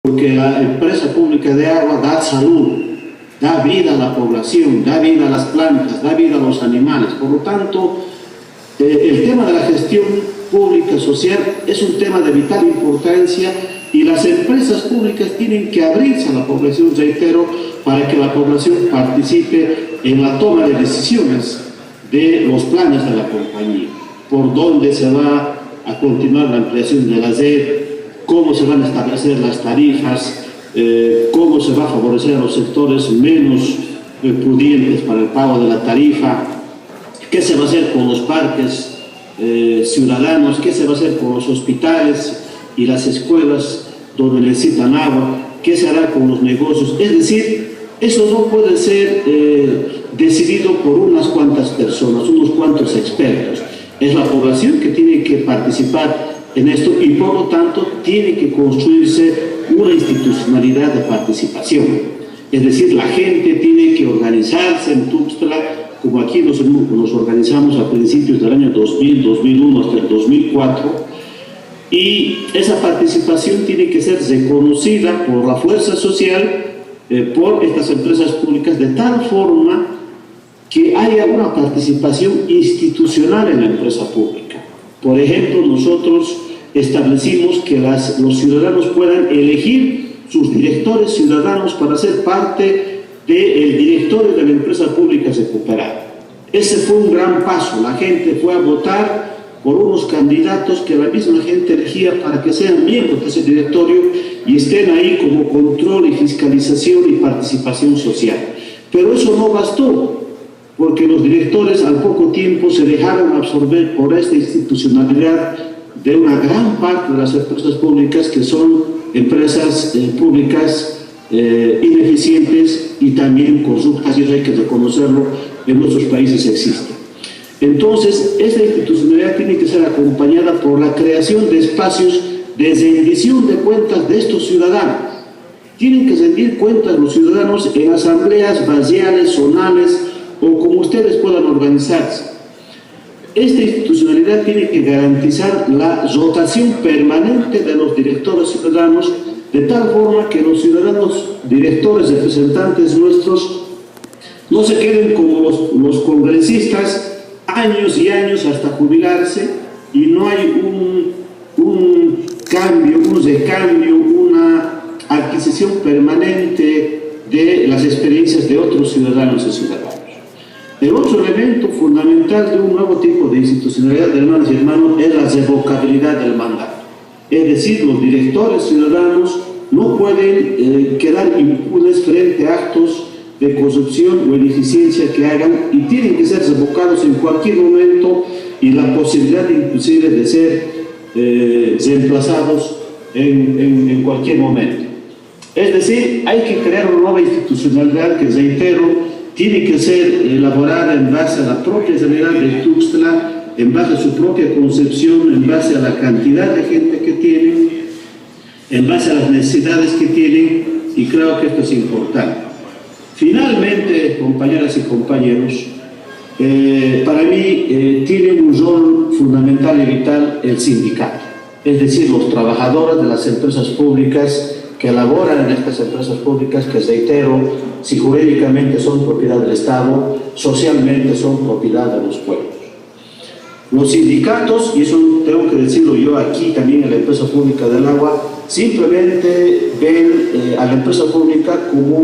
porque la empresa pública de agua da salud, da vida a la población, da vida a las plantas, da vida a los animales. Por lo tanto, el tema de la gestión pública social es un tema de vital importancia y las empresas públicas tienen que abrirse a la población, reitero, para que la población participe en la toma de decisiones de los planes de la compañía, por dónde se va a continuar la ampliación de la red, cómo se van a establecer las tarifas, cómo se va a favorecer a los sectores menos pudientes para el pago de la tarifa, qué se va a hacer con los parques ciudadanos, qué se va a hacer con los hospitales y las escuelas donde necesitan agua, qué se hará con los negocios. Es decir, eso no puede ser decidido por unas cuantas personas, unos cuantos expertos. Es la población que tiene que participar en esto y por lo tanto tiene que construirse una institucionalidad de participación. Es decir, la gente tiene que organizarse en Tuxtla, como aquí nos organizamos a principios del año 2000, 2001 hasta el 2004, y esa participación tiene que ser reconocida por la fuerza social, por estas empresas públicas, de tal forma que haya una participación institucional en la empresa pública. Por ejemplo, nosotros establecimos que los ciudadanos puedan elegir sus directores ciudadanos para ser parte del directorio de la empresa pública recuperada. Ese fue un gran paso. La gente fue a votar por unos candidatos que la misma gente elegía para que sean miembros de ese directorio y estén ahí como control y fiscalización y participación social. Pero eso no bastó, porque los directores al poco tiempo se dejaron absorber por esta institucionalidad de una gran parte de las empresas públicas, que son empresas públicas ineficientes y también corruptas, y eso hay que reconocerlo, en nuestros países existe. Entonces, esta institucionalidad tiene que ser acompañada por la creación de espacios de rendición de cuentas de estos ciudadanos. Tienen que rendir cuentas los ciudadanos en asambleas barriales, zonales, o como ustedes puedan organizarse. Esta institucionalidad tiene que garantizar la rotación permanente de los directores ciudadanos, de tal forma que los ciudadanos directores, representantes nuestros, no se queden como los congresistas años y años hasta jubilarse y no hay un cambio, un recambio, una adquisición permanente de las experiencias de otros ciudadanos y ciudadanas. El otro elemento fundamental de un nuevo tipo de institucionalidad, hermanos y hermanos, es la revocabilidad del mandato. Es decir, los directores ciudadanos no pueden quedar impunes frente a actos de corrupción o ineficiencia que hagan y tienen que ser revocados en cualquier momento, y la posibilidad inclusive de ser reemplazados en cualquier momento. Es decir, hay que crear una nueva institucionalidad que, reitero, tiene que ser elaborada en base a la propia realidad de Tuxtla, en base a su propia concepción, en base a la cantidad de gente que tienen, en base a las necesidades que tienen, y creo que esto es importante. Finalmente, compañeras y compañeros, para mí tiene un rol fundamental y vital el sindicato, es decir, los trabajadores de las empresas públicas que laboran en estas empresas públicas, que, reitero, si jurídicamente son propiedad del Estado, socialmente son propiedad de los pueblos. Los sindicatos, y eso tengo que decirlo yo aquí también en la empresa pública del agua, simplemente ven a la empresa pública como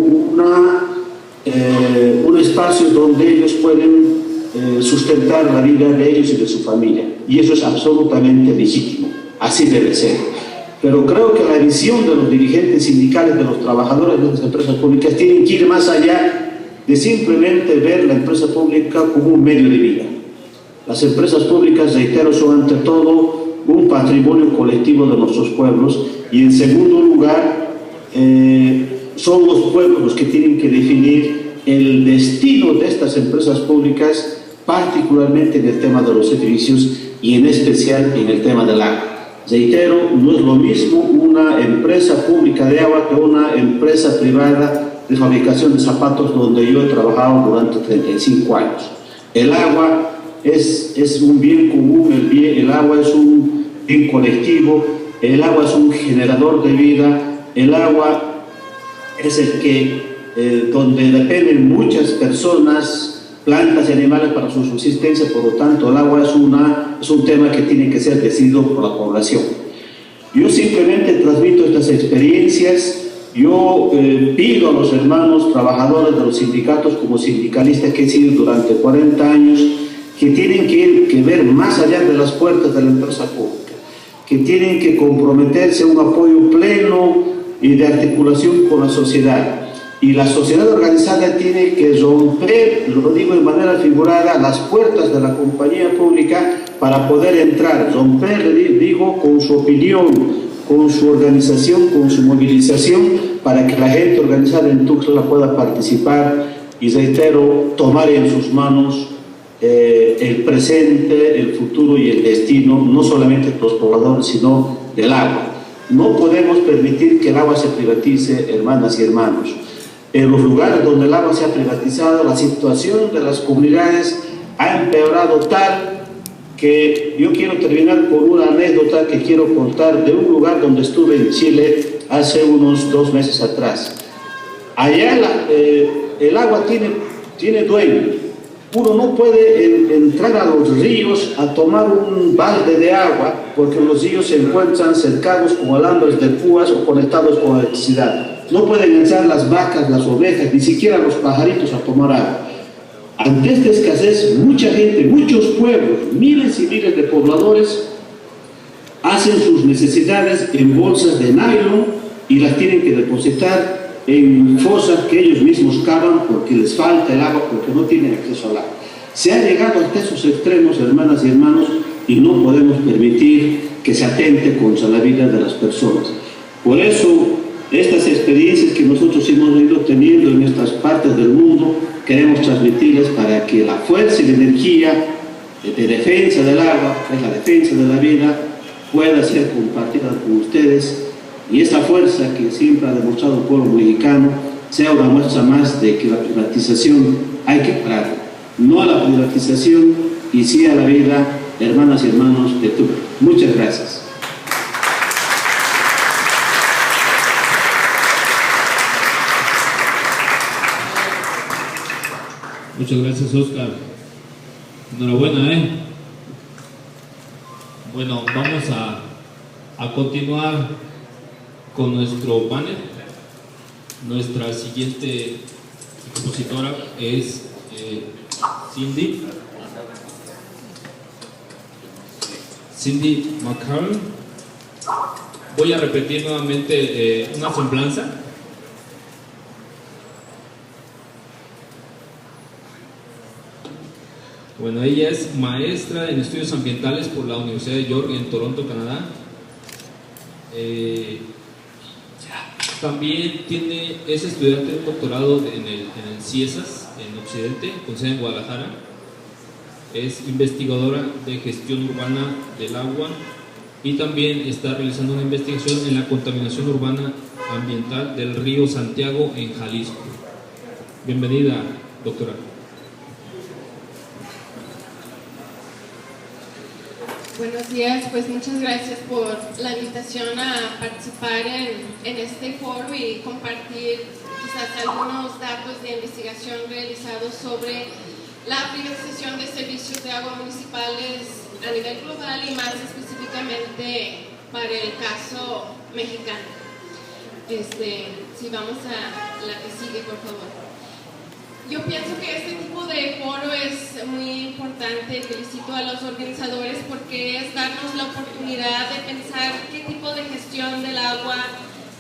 un espacio donde ellos pueden sustentar la vida de ellos y de su familia, y eso es absolutamente legítimo, así debe ser. Pero creo que la visión de los dirigentes sindicales, de los trabajadores de las empresas públicas, tienen que ir más allá de simplemente ver la empresa pública como un medio de vida. Las empresas públicas, reitero, son ante todo un patrimonio colectivo de nuestros pueblos, y en segundo lugar, son los pueblos los que tienen que definir el destino de estas empresas públicas, particularmente en el tema de los servicios y en especial en el tema del agua. Reitero, no es lo mismo una empresa pública de agua que una empresa privada de fabricación de zapatos, donde yo he trabajado durante 35 años. El agua es un bien común, el agua es un bien colectivo, el agua es un generador de vida, el agua es el que donde dependen muchas personas, plantas y animales para su subsistencia. Por lo tanto, el agua es un tema que tiene que ser decidido por la población. Yo simplemente transmito estas experiencias. Yo pido a los hermanos trabajadores de los sindicatos, como sindicalista que he sido durante 40 años, que tienen que ver más allá de las puertas de la empresa pública, que tienen que comprometerse a un apoyo pleno y de articulación con la sociedad. Y la sociedad organizada tiene que romper, lo digo de manera figurada, las puertas de la compañía pública para poder entrar, romper, digo, con su opinión, con su organización, con su movilización, para que la gente organizada en Tuxtla pueda participar y, reitero, tomar en sus manos el presente, el futuro y el destino, no solamente de los pobladores, sino del agua. No podemos permitir que el agua se privatice, hermanas y hermanos. En los lugares donde el agua se ha privatizado, la situación de las comunidades ha empeorado tal que yo quiero terminar con una anécdota que quiero contar de un lugar donde estuve en Chile hace unos 2 meses atrás. Allá el agua tiene dueño. Uno no puede entrar a los ríos a tomar un balde de agua porque los ríos se encuentran cercados con alambres de púas o conectados con electricidad. No pueden entrar las vacas, las ovejas, ni siquiera los pajaritos a tomar agua. Ante esta escasez, mucha gente, muchos pueblos, miles y miles de pobladores hacen sus necesidades en bolsas de nylon y las tienen que depositar en fosas que ellos mismos cavan porque les falta el agua, porque no tienen acceso al agua. Se ha llegado hasta esos extremos, hermanas y hermanos, y no podemos permitir que se atente contra la vida de las personas. Por eso, estas experiencias que nosotros hemos ido teniendo en estas partes del mundo, queremos transmitirles para que la fuerza y la energía de defensa del agua, que es la defensa de la vida, pueda ser compartida con ustedes, y esta fuerza que siempre ha demostrado el pueblo mexicano sea una muestra más de que la privatización hay que parar. No a la privatización y sí a la vida, hermanas y hermanos de Tuxtla. Muchas gracias. Muchas gracias, Oscar. Enhorabuena, Bueno, vamos a continuar con nuestro panel. Nuestra siguiente expositora es Cindy McCarron. Voy a repetir nuevamente una semblanza. Bueno, ella es maestra en estudios ambientales por la Universidad de York en Toronto, Canadá. También es estudiante de doctorado en el CIESAS en Occidente, con sede en Guadalajara. Es investigadora de gestión urbana del agua y también está realizando una investigación en la contaminación urbana ambiental del río Santiago en Jalisco. Bienvenida, doctora. Buenos días, pues muchas gracias por la invitación a participar en este foro y compartir quizás algunos datos de investigación realizados sobre la privatización de servicios de agua municipales a nivel global y más específicamente para el caso mexicano. Si vamos a la que sigue, por favor. Yo pienso que este tipo de foro es muy importante. Felicito a los organizadores porque es darnos la oportunidad de pensar qué tipo de gestión del agua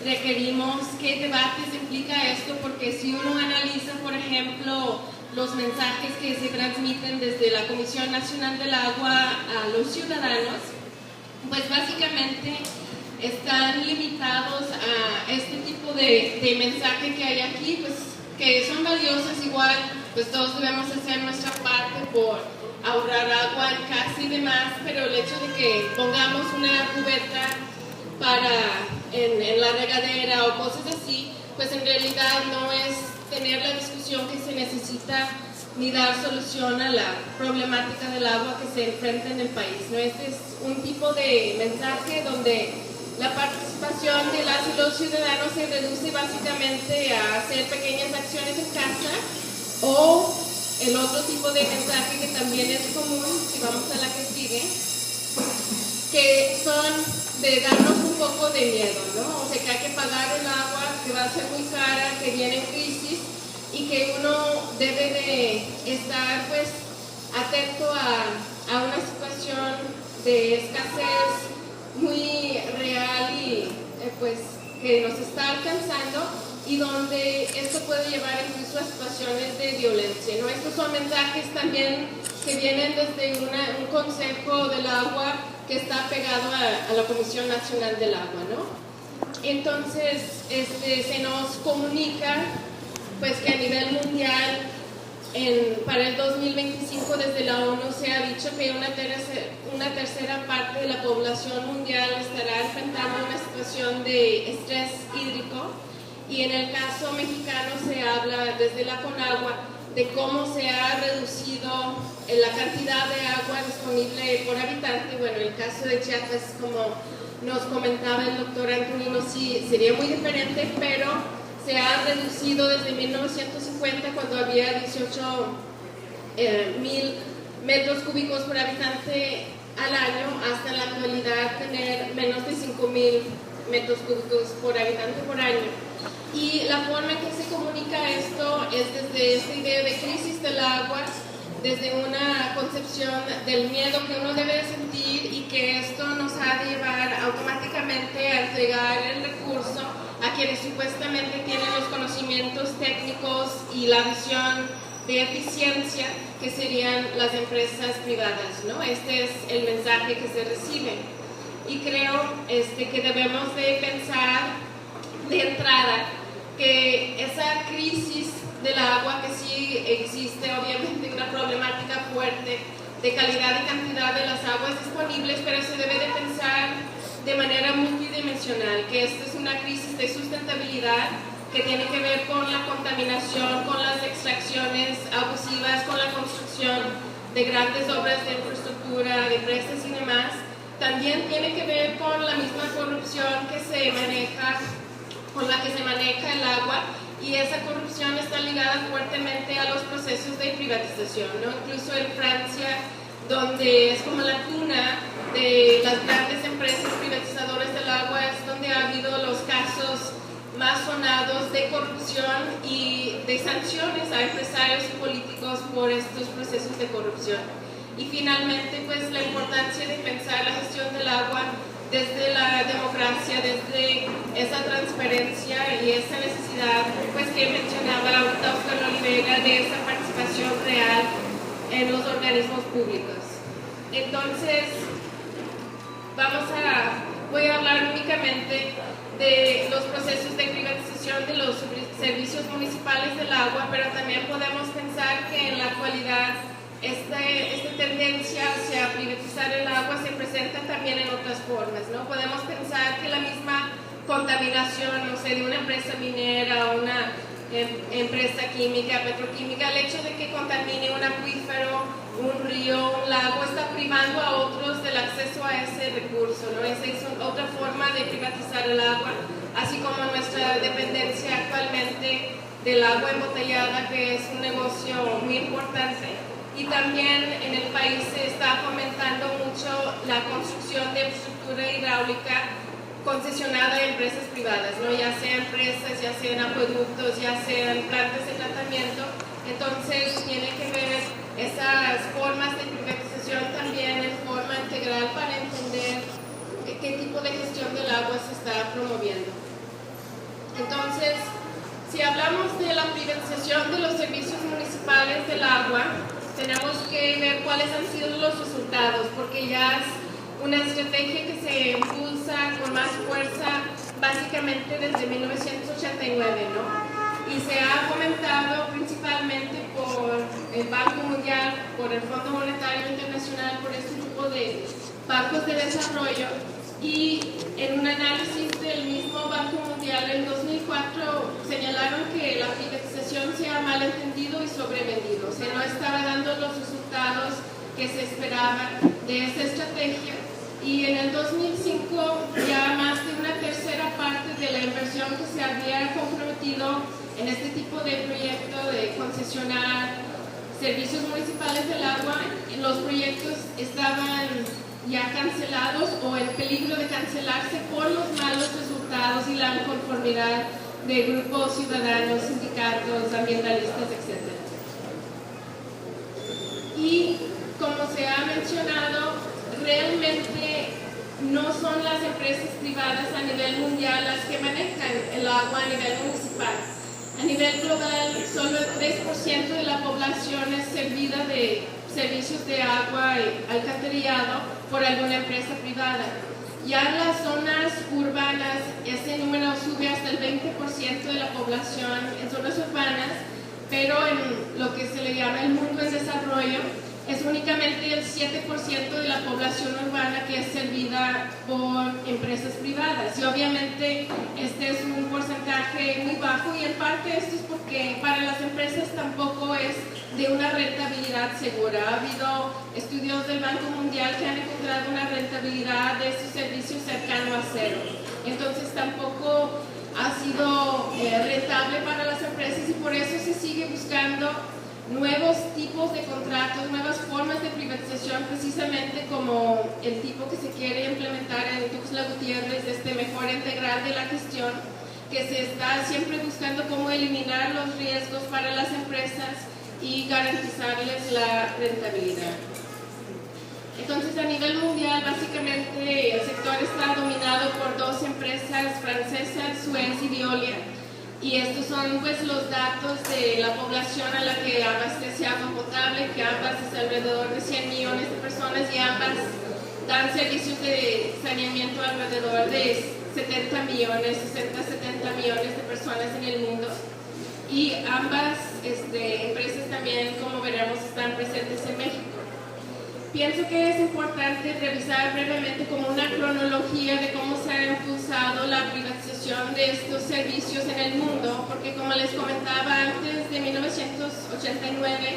requerimos, qué debates implica esto, porque si uno analiza, por ejemplo, los mensajes que se transmiten desde la Comisión Nacional del Agua a los ciudadanos, pues básicamente están limitados a este tipo de mensaje que hay aquí, pues que son valiosas igual, pues todos debemos hacer nuestra parte por ahorrar agua en casa y demás, pero el hecho de que pongamos una cubeta en la regadera o cosas así, pues en realidad no es tener la discusión que se necesita ni dar solución a la problemática del agua que se enfrenta en el país, ¿no? Este es un tipo de mensaje donde la participación participación de las y los ciudadanos se reduce básicamente a hacer pequeñas acciones en casa, o el otro tipo de mensaje que también es común, si vamos a la que sigue, que son de darnos un poco de miedo, ¿no? O sea, que hay que pagar el agua, que va a ser muy cara, que viene en crisis y que uno debe de estar pues atento a una situación de escasez muy real y pues que nos está alcanzando, y donde esto puede llevar incluso a situaciones de violencia, ¿no? Estos son mensajes también que vienen desde un consejo del agua que está pegado a la Comisión Nacional del Agua, ¿no? Entonces, se nos comunica pues que a nivel mundial para el 2025 desde la ONU se ha dicho que una tercera parte de la población mundial estará enfrentando una situación de estrés hídrico, y en el caso mexicano se habla desde la CONAGUA de cómo se ha reducido la cantidad de agua disponible por habitante. Bueno, el caso de Chiapas, como nos comentaba el doctor Antonino, sí sería muy diferente, pero se ha reducido desde 1950, cuando había 18,000 metros cúbicos por habitante al año, hasta la actualidad tener menos de 5,000 metros cúbicos por habitante por año. Y la forma en que se comunica esto es desde esta idea de crisis del agua, desde una concepción del miedo que uno debe de sentir, y que esto nos ha de llevar automáticamente a entregar el recurso a quienes supuestamente tienen los conocimientos técnicos y la visión de eficiencia, que serían las empresas privadas, ¿no? Este es el mensaje que se recibe. Y creo que debemos de pensar de entrada que esa crisis del agua, que sí existe obviamente una problemática fuerte de calidad y cantidad de las aguas disponibles, pero se debe de pensar de manera multidimensional, que esta es una crisis de sustentabilidad que tiene que ver con la contaminación, con las extracciones abusivas, con la construcción de grandes obras de infraestructura, de presas y demás. También tiene que ver con la misma corrupción con la que se maneja el agua, y esa corrupción está ligada fuertemente a los procesos de privatización, ¿no? Incluso en Francia, donde es como la cuna de las grandes empresas privatizadoras del agua, es donde ha habido los casos más sonados de corrupción y de sanciones a empresarios y políticos por estos procesos de corrupción. Y finalmente, pues la importancia de pensar la gestión del agua desde la democracia, desde esa transparencia y esa necesidad, pues que mencionaba ahorita Oscar Olivera, de esa participación real en los organismos públicos. Entonces, voy a hablar únicamente de los procesos de privatización de los servicios municipales del agua, pero también podemos pensar que en la actualidad esta tendencia hacia privatizar el agua se presenta también en otras formas, ¿no? Podemos pensar que la misma contaminación, no sé, de una empresa minera o una empresa química, petroquímica, el hecho de que contamine un acuífero, un río, un lago, está privando a otros del acceso a ese recurso, ¿no? Esa es otra forma de privatizar el agua, así como nuestra dependencia actualmente del agua embotellada, que es un negocio muy importante. Y también en el país se está fomentando mucho la construcción de infraestructura hidráulica concesionada a empresas privadas, ¿no? Ya sean empresas, ya sean acueductos, ya sean plantas de tratamiento. Entonces tiene que ver esas formas de privatización también en forma integral para entender qué tipo de gestión del agua se está promoviendo. Entonces, si hablamos de la privatización de los servicios municipales del agua, tenemos que ver cuáles han sido los resultados, porque ya es una estrategia que se impulsa con más fuerza básicamente desde 1989, ¿no? Y se ha fomentado principalmente por el Banco Mundial, por el Fondo Monetario Internacional, por este tipo de bancos de desarrollo. Y en un análisis del mismo Banco Mundial en 2004 señalaron que la privatización se ha malentendido y sobrevendido, o sea, no estaba dando los resultados que se esperaban de esta estrategia, y en el 2005 ya más de una tercera parte de la inversión que se había comprometido en este tipo de proyecto de concesionar servicios municipales del agua, los proyectos estaban ya cancelados o en peligro de cancelarse por los malos resultados y la inconformidad de grupos ciudadanos, sindicatos, ambientalistas, etc. Y como se ha mencionado, realmente no son las empresas privadas a nivel mundial las que manejan el agua a nivel municipal. A nivel global, solo el 3% de la población es servida de servicios de agua y alcantarillado por alguna empresa privada. Ya en las zonas urbanas, ese número sube hasta el 20% de la población en zonas urbanas, pero en lo que se le llama el mundo en desarrollo, es únicamente el 7% de la población urbana que es servida por empresas privadas. Y obviamente este es un porcentaje muy bajo, y en parte esto es porque para las empresas tampoco es de una rentabilidad segura. Ha habido estudios del Banco Mundial que han encontrado una rentabilidad de estos servicios cercano a cero. Entonces tampoco ha sido rentable para las empresas, y por eso se sigue buscando nuevos tipos de contratos, nuevas formas de privatización, precisamente como el tipo que se quiere implementar en Tuxtla Gutiérrez, este mejor integral de la gestión, que se está siempre buscando cómo eliminar los riesgos para las empresas y garantizarles la rentabilidad. Entonces, a nivel mundial, básicamente el sector está dominado por dos empresas francesas, Suez y Veolia. Y estos son pues los datos de la población a la que abastece agua potable, que ambas es alrededor de 100 millones de personas, y ambas dan servicios de saneamiento alrededor de 70 millones, 60-70 millones de personas en el mundo. Y ambas empresas también, como veremos, están presentes en México. Pienso que es importante revisar brevemente como una cronología de cómo se ha impulsado la privatización de estos servicios en el mundo, porque como les comentaba antes de 1989,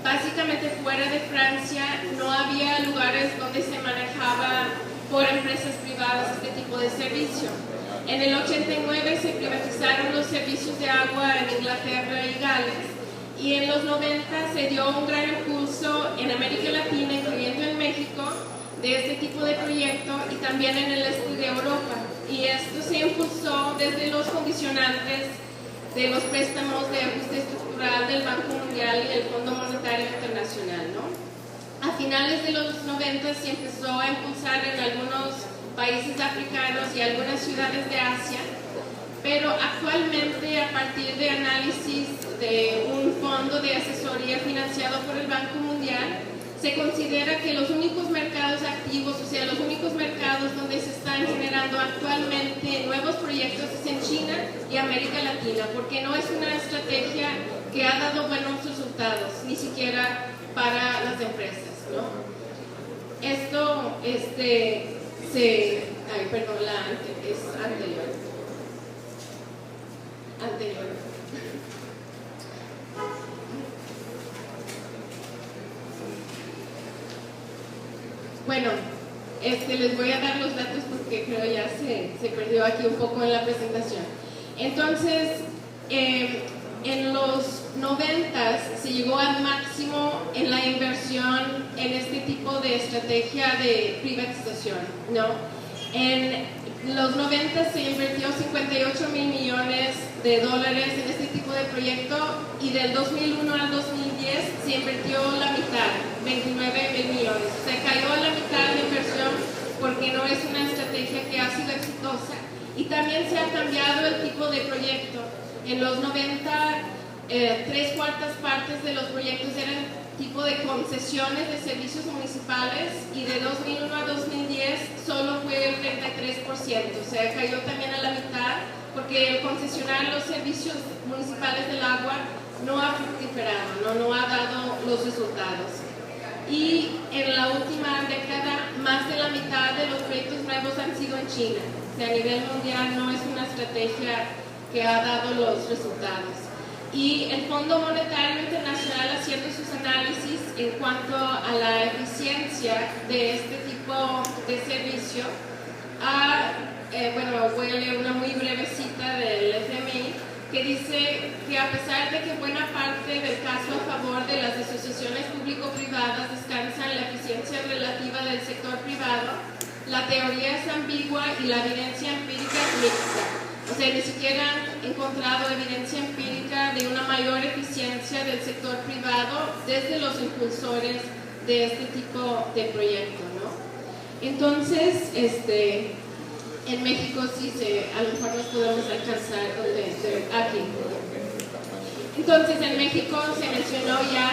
básicamente fuera de Francia no había lugares donde se manejaba por empresas privadas este tipo de servicio. En el 89 se privatizaron los servicios de agua en Inglaterra y Gales, y en los 90 se dio un gran impulso en América Latina, incluyendo en México, de este tipo de proyecto, y también en el este de Europa. Y esto se impulsó desde los condicionantes de los préstamos de ajuste estructural del Banco Mundial y el Fondo Monetario Internacional, ¿no? A finales de los 90 se empezó a impulsar en algunos países africanos y algunas ciudades de Asia, pero actualmente, a partir de análisis de un fondo de asesoría financiado por el Banco Mundial, se considera que los únicos mercados activos, o sea, los únicos mercados donde se están generando actualmente nuevos proyectos es en China y América Latina, porque no es una estrategia que ha dado buenos resultados, ni siquiera para las empresas, ¿no? Esto, es anterior. Bueno, les voy a dar los datos porque creo ya se perdió aquí un poco en la presentación. Entonces, en los 90 se llegó al máximo en la inversión en este tipo de estrategia de privatización, ¿no? En los 90 se invirtió 58 mil millones de dólares en este tipo de proyecto, y del 2001 al 2010 se invirtió la mitad, 29 mil millones. Se cayó a la mitad de inversión porque no es una estrategia que ha sido exitosa, y también se ha cambiado el tipo de proyecto. En los 90, 3/4 partes de los proyectos eran tipo de concesiones de servicios municipales, y de 2001 a 2010 solo fue el 33%, o sea, cayó también a la mitad, porque el concesionar los servicios municipales del agua no ha fructiferado, no ha dado los resultados. Y en la última década, más de la mitad de los proyectos nuevos han sido en China. O sea, a nivel mundial no es una estrategia que ha dado los resultados. y el Fondo Monetario Internacional, haciendo sus análisis en cuanto a la eficiencia de este tipo de servicio, voy a leer una muy breve cita del FMI que dice que a pesar de que buena parte del caso a favor de las asociaciones público-privadas descansa en la eficiencia relativa del sector privado, la teoría es ambigua y la evidencia empírica es mixta. O sea, ni siquiera han encontrado evidencia empírica de una mayor eficiencia del sector privado desde los impulsores de este tipo de proyecto, ¿no? Entonces, en México sí a lo mejor nos podemos alcanzar aquí. Entonces, en México se mencionó ya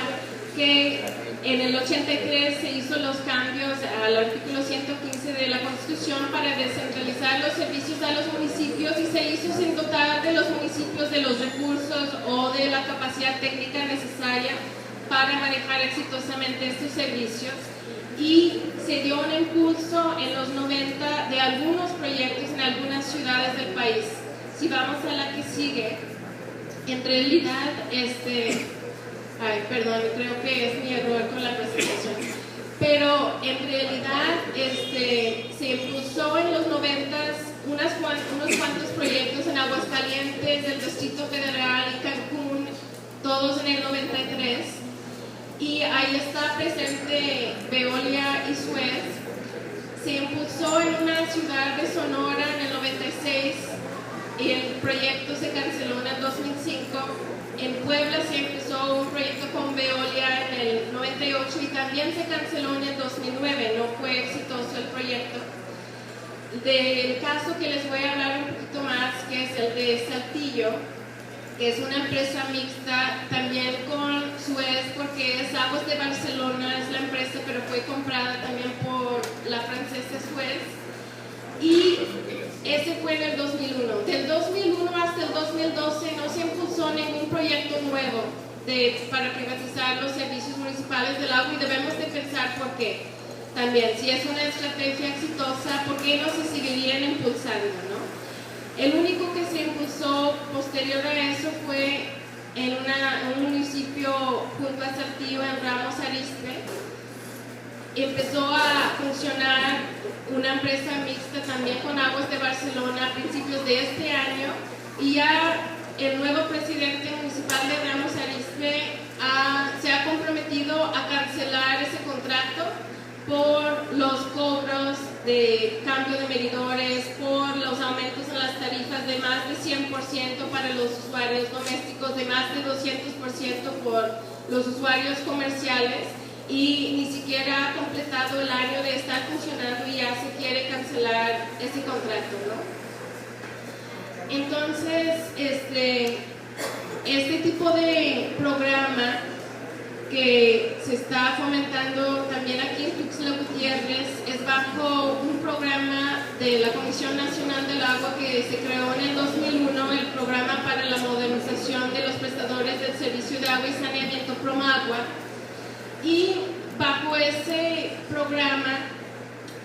que en el 83 se hizo los cambios al artículo 115 de la Constitución para descentralizar los servicios a los municipios y se hizo sin dotar de los municipios de los recursos o de la capacidad técnica necesaria para manejar exitosamente estos servicios. Y se dio un impulso en los 90 de algunos proyectos en algunas ciudades del país. Si vamos a la que sigue, en realidad, creo que es mi error con la presentación, pero en realidad se impulsó en los 90 unos cuantos proyectos en Aguascalientes, el Distrito Federal y Cancún, todos en el 93. Y ahí está presente Veolia y Suez. Se impulsó en una ciudad de Sonora en el 96 y el proyecto se canceló en el 2005. En Puebla se empezó un proyecto con Veolia en el 98 y también se canceló en el 2009, no fue exitoso el proyecto. Del caso que les voy a hablar un poquito más, que es el de Saltillo, que es una empresa mixta también con Suez, porque es Aguas de Barcelona, es la empresa, pero fue comprada también por la francesa Suez. Y ese fue en el 2001. Del 2001 hasta el 2012 no se impulsó ningún proyecto nuevo para privatizar los servicios municipales del agua y debemos de pensar por qué. También, si es una estrategia exitosa, ¿por qué no se seguirían impulsando, no? El único que se impulsó posterior a eso fue en un municipio junto a Saltillo, en Ramos Arizpe. Empezó a funcionar una empresa mixta también con Aguas de Barcelona a principios de este año y ya el nuevo presidente municipal de Ramos Arizpe se ha comprometido a cancelar ese contrato por los cobros de cambio de medidores, por los aumentos en las tarifas de más de 100% para los usuarios domésticos, de más de 200% por los usuarios comerciales, y ni siquiera ha completado el año de estar funcionando y ya se quiere cancelar ese contrato, ¿no? Entonces, este tipo de programa que se está fomentando también aquí en Tuxtla Gutiérrez es bajo un programa de la Comisión Nacional del Agua que se creó en el 2001, el Programa para la Modernización de los Prestadores del Servicio de Agua y Saneamiento Promagua. Y bajo ese programa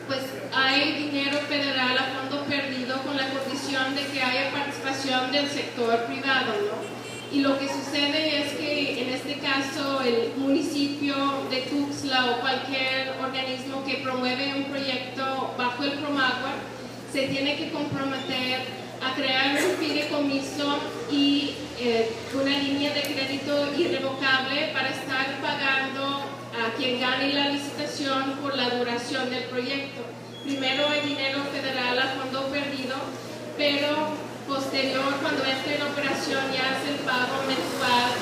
pues hay dinero federal a fondo perdido con la condición de que haya participación del sector privado, ¿no? Y lo que sucede es que en este caso el municipio de Tuxtla o cualquier organismo que promueve un proyecto bajo el Promagua se tiene que comprometer a crear un fideicomiso y una línea de crédito irrevocable para estar pagando a quien gane la licitación por la duración del proyecto. Primero hay dinero federal a fondo perdido, pero posterior, cuando entre en operación, ya hace el pago mensual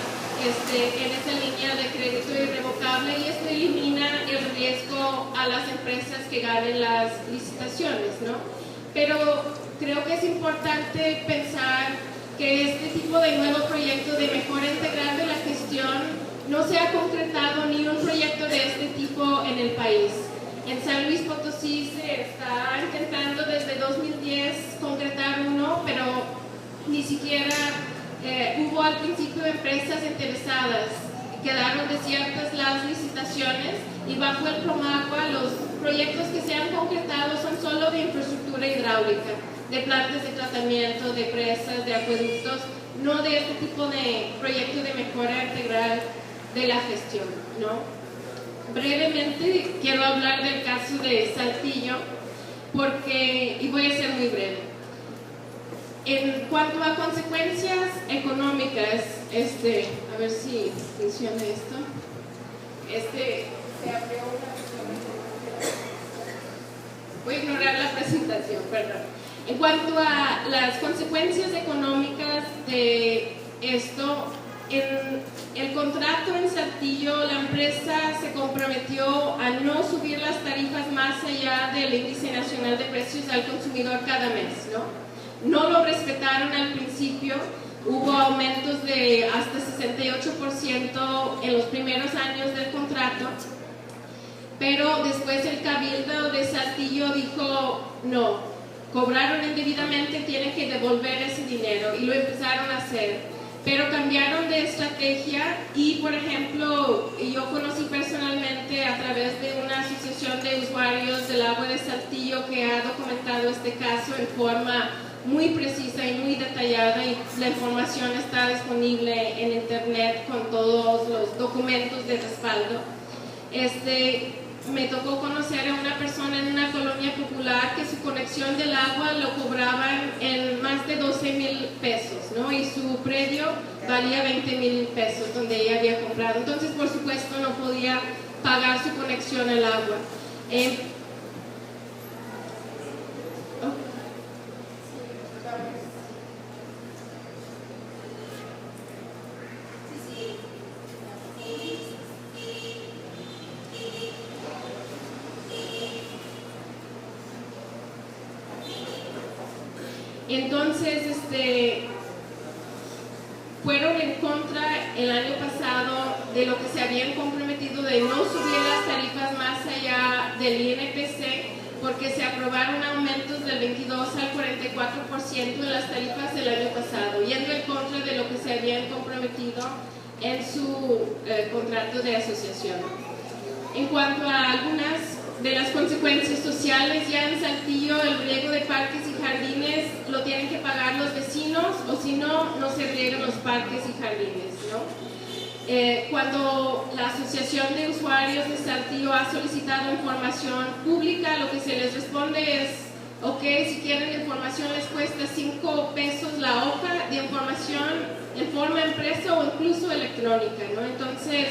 en esa línea de crédito irrevocable, y esto elimina el riesgo a las empresas que ganen las licitaciones, ¿no? Pero creo que es importante pensar que este tipo de nuevo proyecto de mejora integral de la gestión no se ha concretado ni un proyecto de este tipo en el país. En San Luis Potosí se está intentando desde 2010 concretar uno, pero ni siquiera hubo al principio empresas interesadas. Quedaron desiertas las licitaciones y bajo el Promagua los proyectos que se han concretado son solo de infraestructura hidráulica, de plantas de tratamiento, de presas, de acueductos, no de este tipo de proyecto de mejora integral de la gestión, ¿no? Brevemente quiero hablar del caso de Saltillo, y voy a ser muy breve. En cuanto a consecuencias económicas, a ver si funciona esto. Se abrió una... Voy a ignorar la presentación, perdón. En cuanto a las consecuencias económicas de esto, en el contrato en Saltillo, la empresa se comprometió a no subir las tarifas más allá del índice nacional de precios al consumidor cada mes, ¿no? No lo respetaron al principio, hubo aumentos de hasta 68% en los primeros años del contrato, pero después el Cabildo de Saltillo dijo no, cobraron indebidamente, tienen que devolver ese dinero, y lo empezaron a hacer. Pero cambiaron de estrategia y, por ejemplo, yo conocí personalmente a través de una asociación de usuarios del agua de Saltillo que ha documentado este caso en forma muy precisa y muy detallada, y la información está disponible en internet con todos los documentos de respaldo. Me tocó conocer a una persona en una colonia popular que su conexión del agua lo cobraban en más de 12,000 pesos, ¿no? Y su predio valía 20,000 pesos donde ella había comprado. Entonces, por supuesto, no podía pagar su conexión al agua. Entonces, fueron en contra el año pasado de lo que se habían comprometido de no subir las tarifas más allá del INPC, porque se aprobaron aumentos del 22 al 44% en las tarifas del año pasado, yendo en contra de lo que se habían comprometido en su contrato de asociación. En cuanto a algunas de las consecuencias sociales, ya en Saltillo el riego de parques y jardines lo tienen que pagar los vecinos, o si no, no se riegan los parques y jardines, ¿no? Cuando la Asociación de Usuarios de Saltillo ha solicitado información pública, lo que se les responde es: ok, si quieren la información les cuesta 5 pesos la hoja de información en forma impresa o incluso electrónica, ¿no? Entonces,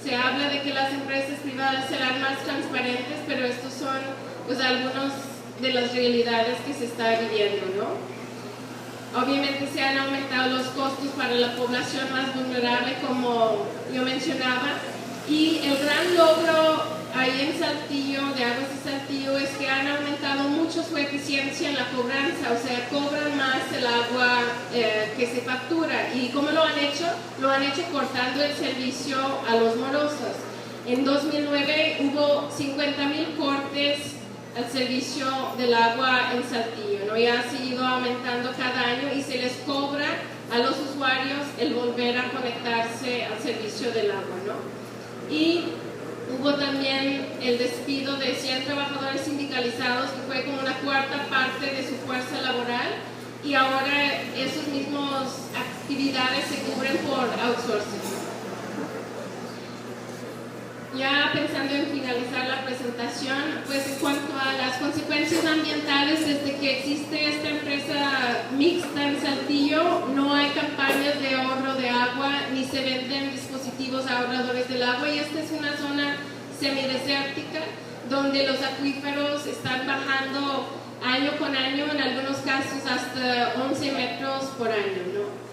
se habla de que las empresas privadas serán más transparentes, pero estos son pues algunas de las realidades que se está viviendo, ¿no? Obviamente se han aumentado los costos para la población más vulnerable, como yo mencionaba, y el gran logro ahí en Saltillo, de Aguas de Saltillo, es que han aumentado mucho su eficiencia en la cobranza, o sea, cobran más el agua que se factura. ¿Y cómo lo han hecho? Lo han hecho cortando el servicio a los morosos. En 2009 hubo 50,000 cortes al servicio del agua en Saltillo, ¿no? Ya ha seguido aumentando cada año y se les cobra a los usuarios el volver a conectarse al servicio del agua, ¿no? Y hubo también el despido de 100 trabajadores sindicalizados, que fue como una cuarta parte de su fuerza laboral, y ahora esas mismas actividades se cubren por outsourcing. Ya pensando en finalizar la presentación, pues en cuanto a las consecuencias ambientales, desde que existe esta empresa mixta en Saltillo, no hay campañas de ahorro de agua, ni se venden dispositivos ahorradores del agua, y esta es una zona semidesértica donde los acuíferos están bajando año con año, en algunos casos hasta 11 metros por año, ¿no?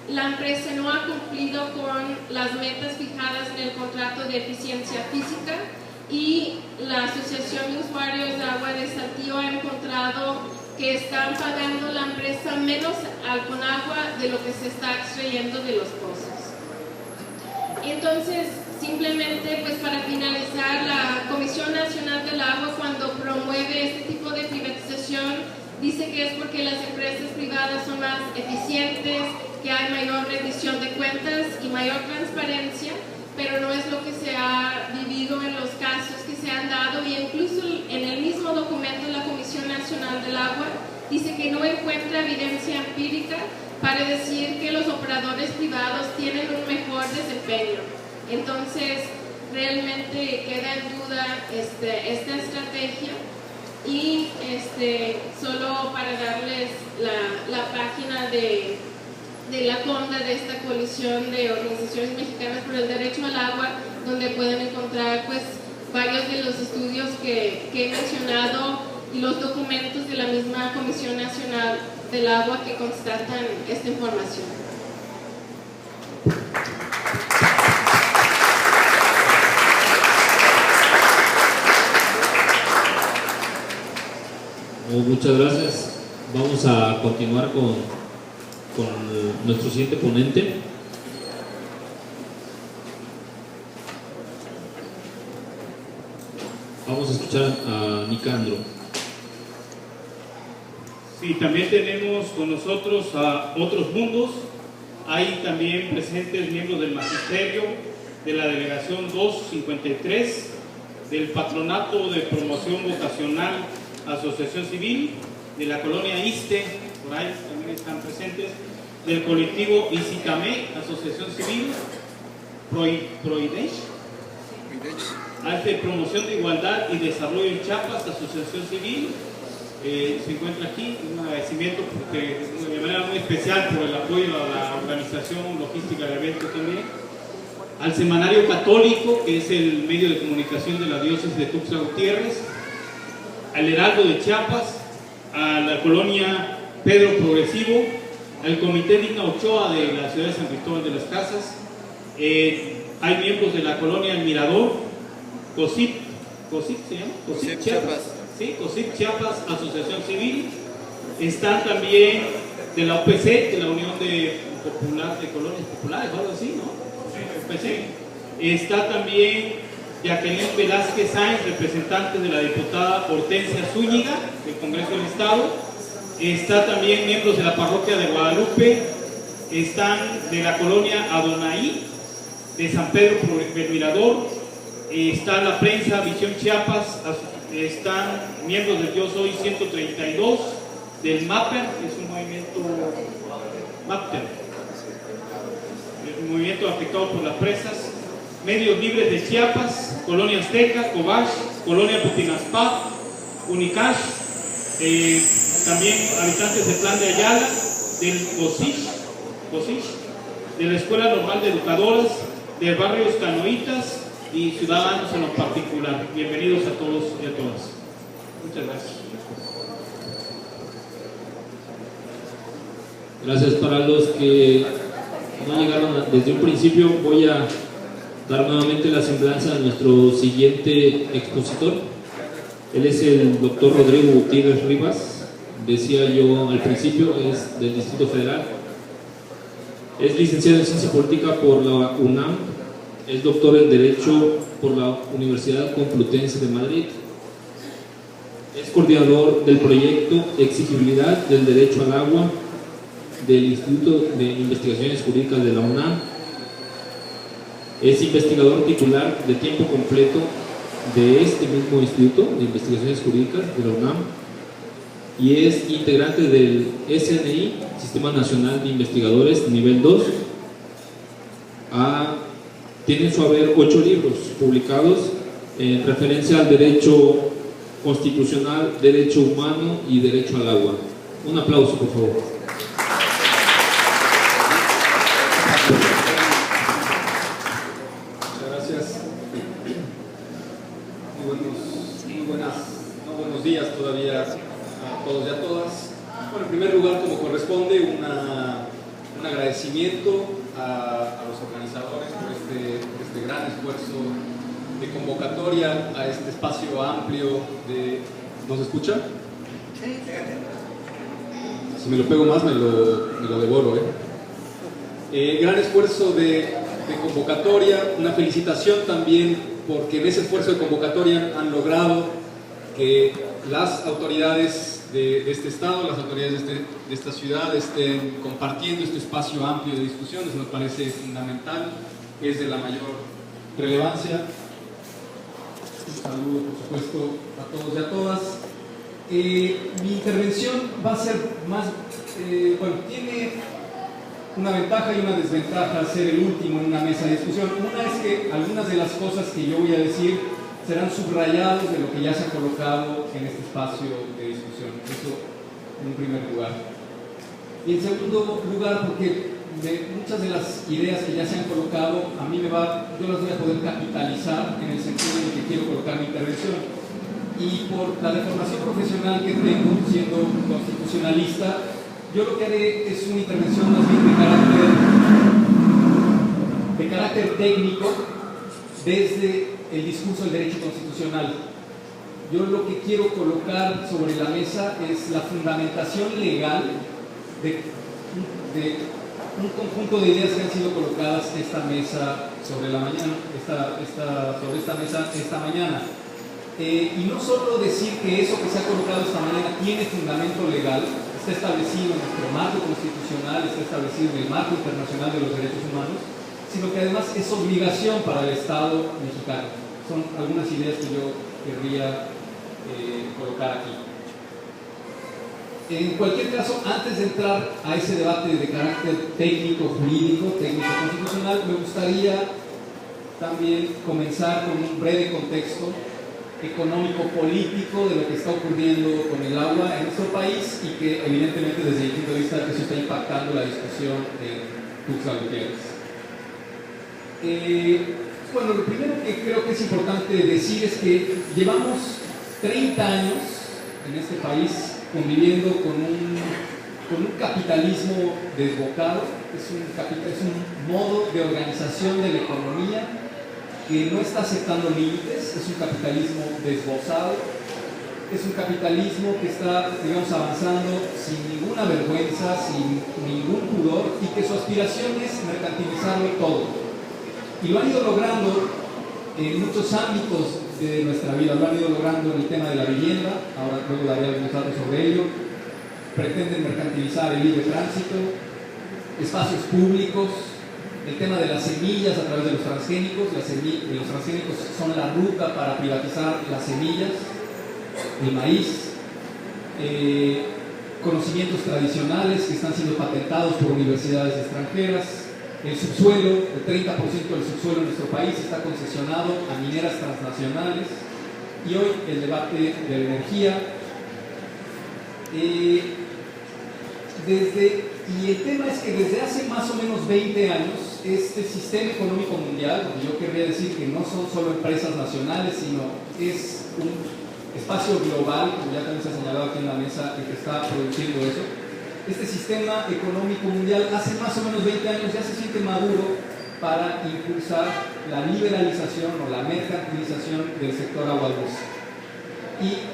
La empresa no ha cumplido con las metas fijadas en el contrato de eficiencia física, y la Asociación de Usuarios de Agua de Saltillo ha encontrado que están pagando la empresa menos al Conagua de lo que se está extrayendo de los pozos. Entonces, simplemente pues para finalizar, la Comisión Nacional del Agua, cuando promueve este tipo de privatización, dice que es porque las empresas privadas son más eficientes, que hay mayor rendición de cuentas y mayor transparencia, pero no es lo que se ha vivido en los casos que se han dado, y incluso en el mismo documento la Comisión Nacional del Agua dice que no encuentra evidencia empírica para decir que los colaboradores privados tienen un mejor desempeño. Entonces, realmente queda en duda esta estrategia. Y solo para darles la página de la CONDA, de esta coalición de organizaciones mexicanas por el derecho al agua, donde pueden encontrar pues varios de los estudios que he mencionado y los documentos de la misma Comisión Nacional del Agua que constatan esta información. Muchas gracias. Vamos a continuar con nuestro siguiente ponente. Vamos a escuchar a Nicandro. Sí, también tenemos con nosotros a Otros Mundos. Hay también presentes miembros del Magisterio, de la Delegación 253, del Patronato de Promoción Vocacional Asociación Civil, de la Colonia Iste, por ahí también están presentes, del colectivo Isicamé, Asociación Civil, Proidesh, de Promoción de Igualdad y Desarrollo en Chiapas, Asociación Civil, se encuentra aquí, un agradecimiento porque, de manera muy especial por el apoyo a la organización logística del evento también, al Semanario Católico, que es el medio de comunicación de la diócesis de Tuxtla Gutiérrez, al Heraldo de Chiapas, a la colonia Pedro Progresivo, al Comité Digna Ochoa de la ciudad de San Cristóbal de las Casas, hay miembros de la colonia El Mirador, COSIP se llama, COSIP Chiapas, sí, COSIP Chiapas, Asociación Civil, están también de la OPC, de la Unión de Colonias Populares, algo así, ¿no? OPC. Está también Jacqueline Velázquez Sáenz, representante de la diputada Hortensia Zúñiga, del Congreso del Estado. Está también miembros de la parroquia de Guadalupe, están de la colonia Adonai, de San Pedro del Mirador, está la prensa Visión Chiapas, están miembros del Yo Soy 132, del MAPER, que es un movimiento MAPER, el movimiento afectado por las presas, Medios Libres de Chiapas, Colonia Azteca, Cobach, Colonia Putinaspa, Unicash, también habitantes del Plan de Ayala, del COSISH, de la Escuela Normal de Educadoras, de Barrios Canoitas y Ciudadanos en lo particular. Bienvenidos a todos y a todas. Muchas gracias. Gracias. Para los que no llegaron desde un principio, voy a dar nuevamente la semblanza a nuestro siguiente expositor. Él es el doctor Rodrigo Gutiérrez Rivas. Decía yo al principio, es del Distrito Federal. Es licenciado en Ciencia Política por la UNAM. Es doctor en Derecho por la Universidad Complutense de Madrid. Es coordinador del proyecto Exigibilidad del Derecho al Agua del Instituto de Investigaciones Jurídicas de la UNAM. Es investigador titular de tiempo completo de este mismo Instituto de Investigaciones Jurídicas de la UNAM y es integrante del SNI, Sistema Nacional de Investigadores, nivel 2. Tiene en su haber 8 libros publicados en referencia al derecho constitucional, derecho humano y derecho al agua. Un aplauso, por favor. Buenos días todavía a todos y a todas. Bueno, en primer lugar, como corresponde, un agradecimiento a los organizadores por este gran esfuerzo de convocatoria a este espacio amplio de... ¿No se escucha? Si me lo pego más, me lo devoro, gran esfuerzo de convocatoria, una felicitación también porque en ese esfuerzo de convocatoria han logrado que las autoridades de este estado, las autoridades de esta ciudad estén compartiendo este espacio amplio de discusiones. Nos parece fundamental, es de la mayor relevancia. Saludos, por supuesto, a todos y a todas. Mi intervención va a ser más, tiene una ventaja y una desventaja ser el último en una mesa de discusión. Una es que algunas de las cosas que yo voy a decir serán subrayados de lo que ya se ha colocado en este espacio de discusión. Eso en un primer lugar. Y en segundo lugar, porque muchas de las ideas que ya se han colocado, yo las voy a poder capitalizar en el sentido en que quiero colocar mi intervención. Y por la deformación profesional que tengo siendo constitucionalista, yo lo que haré es una intervención más bien de carácter técnico desde el discurso del derecho constitucional. Yo lo que quiero colocar sobre la mesa es la fundamentación legal de un conjunto de ideas que han sido colocadas esta mesa sobre la mañana, sobre esta mesa esta mañana. Y no solo decir que eso que se ha colocado esta mañana tiene fundamento legal, está establecido en nuestro marco constitucional, está establecido en el marco internacional de los derechos humanos, sino que además es obligación para el Estado mexicano. Son algunas ideas que yo querría colocar aquí. En cualquier caso, antes de entrar a ese debate de carácter técnico-jurídico, técnico-constitucional, me gustaría también comenzar con un breve contexto económico-político de lo que está ocurriendo con el agua en nuestro país y que evidentemente desde el punto de vista de que eso está impactando la discusión en Tuxtla Gutiérrez. Bueno, lo primero que creo que es importante decir es que llevamos 30 años en este país conviviendo con un capitalismo desbocado. Es un modo de organización de la economía que no está aceptando límites, es un capitalismo desbozado, es un capitalismo que está, digamos, avanzando sin ninguna vergüenza, sin ningún pudor, y que su aspiración es mercantilizarlo todo. Y lo han ido logrando en muchos ámbitos de nuestra vida. Lo han ido logrando en el tema de la vivienda, ahora luego daré algunos datos sobre ello. Pretenden mercantilizar el libre tránsito, espacios públicos, el tema de las semillas a través de los transgénicos. Los transgénicos son la ruta para privatizar las semillas, el maíz, conocimientos tradicionales que están siendo patentados por universidades extranjeras. El subsuelo, el 30% del subsuelo en nuestro país está concesionado a mineras transnacionales. Y hoy el debate de la energía. Y el tema es que desde hace más o menos 20 años, este sistema económico mundial, yo querría decir que no son solo empresas nacionales, sino es un espacio global, como ya también se ha señalado aquí en la mesa, el que está produciendo eso. Este sistema económico mundial hace más o menos 20 años ya se siente maduro para impulsar la liberalización o la mercantilización del sector agua dulce. Y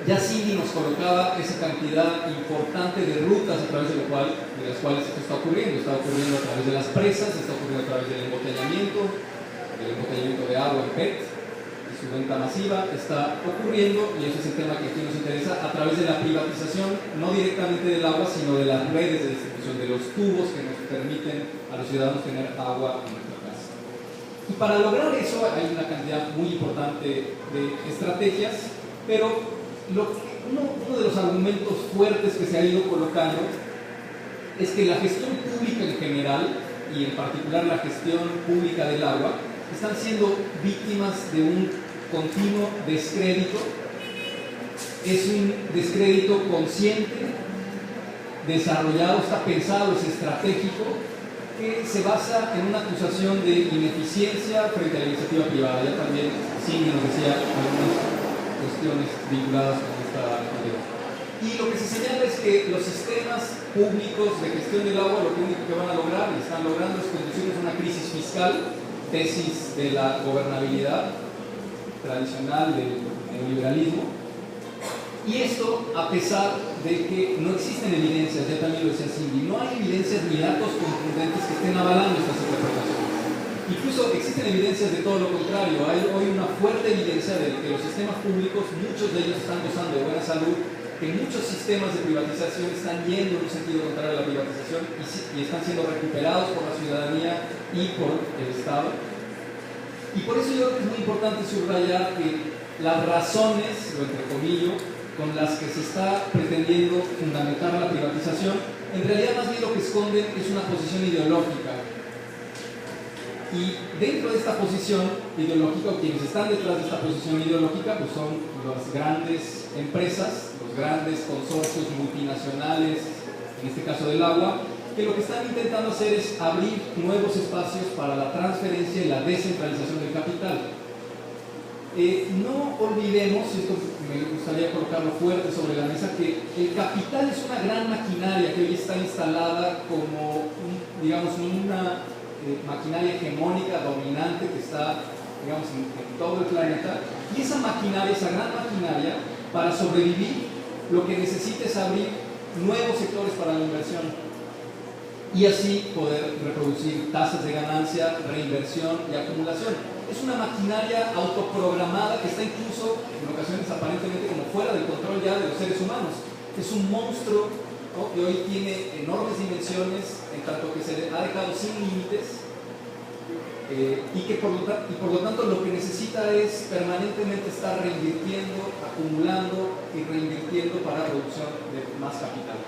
ya Cindy nos colocaba esa cantidad importante de rutas a través de las cuales esto está ocurriendo. Está ocurriendo a través de las presas, está ocurriendo a través del embotellamiento de agua en PET y su venta masiva. Está ocurriendo, y ese es el tema que aquí nos interesa, a través de la privatización, no directamente del agua, sino de las redes de distribución, de los tubos que nos permiten a los ciudadanos tener agua en nuestra casa. Y para lograr eso hay una cantidad muy importante de estrategias, pero uno de los argumentos fuertes que se ha ido colocando es que la gestión pública en general, y en particular la gestión pública del agua, están siendo víctimas de un continuo descrédito. Es un descrédito consciente, desarrollado, está pensado, es estratégico, que se basa en una acusación de ineficiencia frente a la iniciativa privada. Ya también Cindy nos decía algunas cuestiones vinculadas con esta idea. Y lo que se señala es que los sistemas públicos de gestión del agua lo único que van a lograr, y están logrando, es conducirnos a una crisis fiscal, tesis de la gobernabilidad tradicional del neoliberalismo. Y esto a pesar de que no existen evidencias, ya también lo decía Cindy, no hay evidencias ni datos contundentes que estén avalando estas interpretaciones. Incluso existen evidencias de todo lo contrario. Hay hoy una fuerte evidencia de que los sistemas públicos, muchos de ellos están gozando de buena salud, que muchos sistemas de privatización están yendo en un sentido contrario a la privatización y están siendo recuperados por la ciudadanía y por el Estado. Y por eso yo creo que es muy importante subrayar que las razones, lo entrecomillo, con las que se está pretendiendo fundamentar la privatización, en realidad más bien lo que esconden es una posición ideológica. Y dentro de esta posición ideológica, o quienes están detrás de esta posición ideológica, pues son las grandes empresas, los grandes consorcios multinacionales, en este caso del agua, que lo que están intentando hacer es abrir nuevos espacios para la transferencia y la descentralización del capital. No olvidemos, y esto me gustaría colocarlo fuerte sobre la mesa, que el capital es una gran maquinaria que hoy está instalada como, digamos, una maquinaria hegemónica, dominante, que está, digamos, en todo el planeta. Y esa maquinaria, esa gran maquinaria, para sobrevivir, lo que necesita es abrir nuevos sectores para la inversión y así poder reproducir tasas de ganancia, reinversión y acumulación. Es una maquinaria autoprogramada que está incluso en ocasiones aparentemente como fuera del control ya de los seres humanos. Es un monstruo, ¿no?, que hoy tiene enormes dimensiones, en tanto que se ha dejado sin límites, y por lo tanto lo que necesita es permanentemente estar reinvirtiendo, acumulando y reinvirtiendo para la producción de más capital.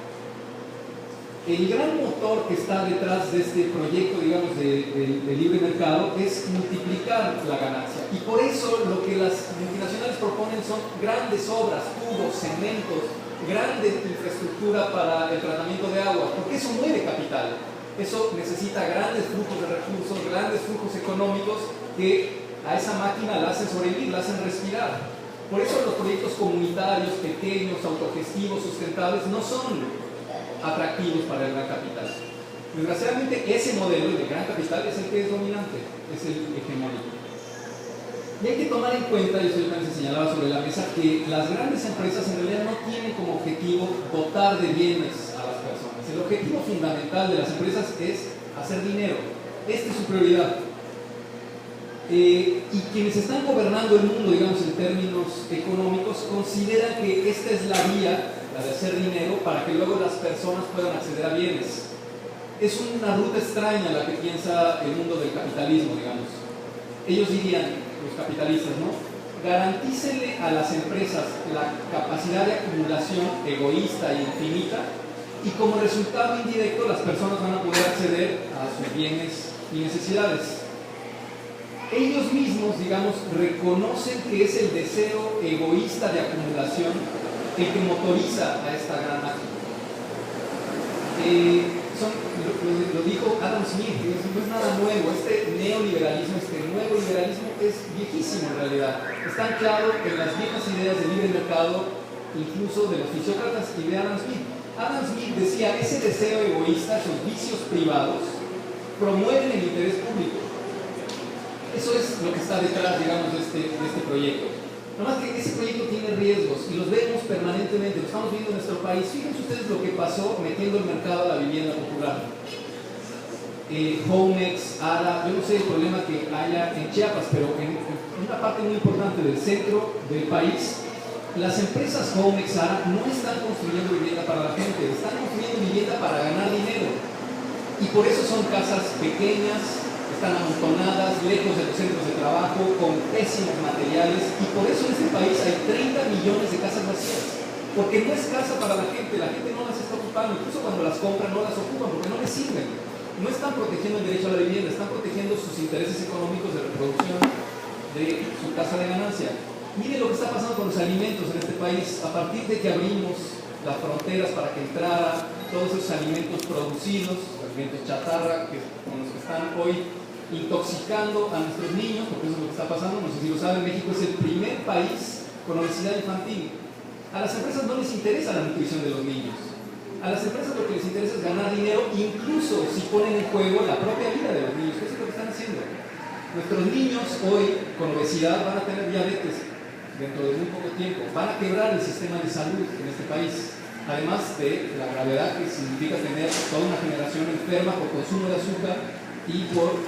El gran motor que está detrás de este proyecto, digamos, de libre mercado es multiplicar la ganancia. Y por eso lo que las multinacionales proponen son grandes obras, tubos, cementos, grande infraestructura para el tratamiento de agua, porque eso mueve capital. Eso necesita grandes flujos de recursos, grandes flujos económicos que a esa máquina la hacen sobrevivir, la hacen respirar. Por eso los proyectos comunitarios, pequeños, autogestivos, sustentables, no son atractivos para el gran capital. Desgraciadamente ese modelo, el de gran capital, es el que es dominante, es el hegemónico. Y hay que tomar en cuenta, y eso yo también se señalaba sobre la mesa, que las grandes empresas en realidad no tienen como objetivo dotar de bienes a las personas. El objetivo fundamental de las empresas es hacer dinero. Esta es su prioridad. Y quienes están gobernando el mundo, digamos, en términos económicos, consideran que esta es la vía, la de hacer dinero, para que luego las personas puedan acceder a bienes. Es una ruta extraña la que piensa el mundo del capitalismo, digamos. Ellos dirían, los capitalistas, ¿no?, garantícenle a las empresas la capacidad de acumulación egoísta e infinita, y como resultado indirecto las personas van a poder acceder a sus bienes y necesidades. Ellos mismos, digamos, reconocen que es el deseo egoísta de acumulación el que motoriza a esta gran máquina. Lo dijo Adam Smith, no es nada nuevo. Este neoliberalismo, este nuevo liberalismo es viejísimo en realidad. Está anclado en las viejas ideas de libre mercado, incluso de los fisiócratas y de Adam Smith. Adam Smith decía, ese deseo egoísta, esos vicios privados, promueven el interés público. Eso es lo que está detrás, digamos, de este proyecto. Nada más que ese proyecto tiene riesgos y los vemos permanentemente, lo estamos viendo en nuestro país. Fíjense ustedes lo que pasó metiendo el mercado a la vivienda popular. Homex, ARA, yo no sé el problema que haya en Chiapas, pero en una parte muy importante del centro del país, las empresas Homex, ARA no están construyendo vivienda para la gente, están construyendo vivienda para ganar dinero. Y por eso son casas pequeñas, están amontonadas, lejos de los centros de trabajo, con pésimos materiales, y por eso en este país hay 30 millones de casas vacías, porque no es casa para la gente no las está ocupando, incluso cuando las compran no las ocupan porque no les sirven, no están protegiendo el derecho a la vivienda, están protegiendo sus intereses económicos de reproducción de su tasa de ganancia. Miren lo que está pasando con los alimentos en este país. A partir de que abrimos las fronteras para que entraran todos esos alimentos producidos, alimentos chatarra, con los que están hoy intoxicando a nuestros niños, porque eso es lo que está pasando. No sé si lo saben, México es el primer país con obesidad infantil. A las empresas no les interesa la nutrición de los niños. A las empresas lo que les interesa es ganar dinero, incluso si ponen en juego la propia vida de los niños. Eso es lo que están haciendo. Nuestros niños hoy con obesidad van a tener diabetes dentro de muy poco tiempo. Van a quebrar el sistema de salud en este país. Además de la gravedad que significa tener toda una generación enferma por consumo de azúcar y por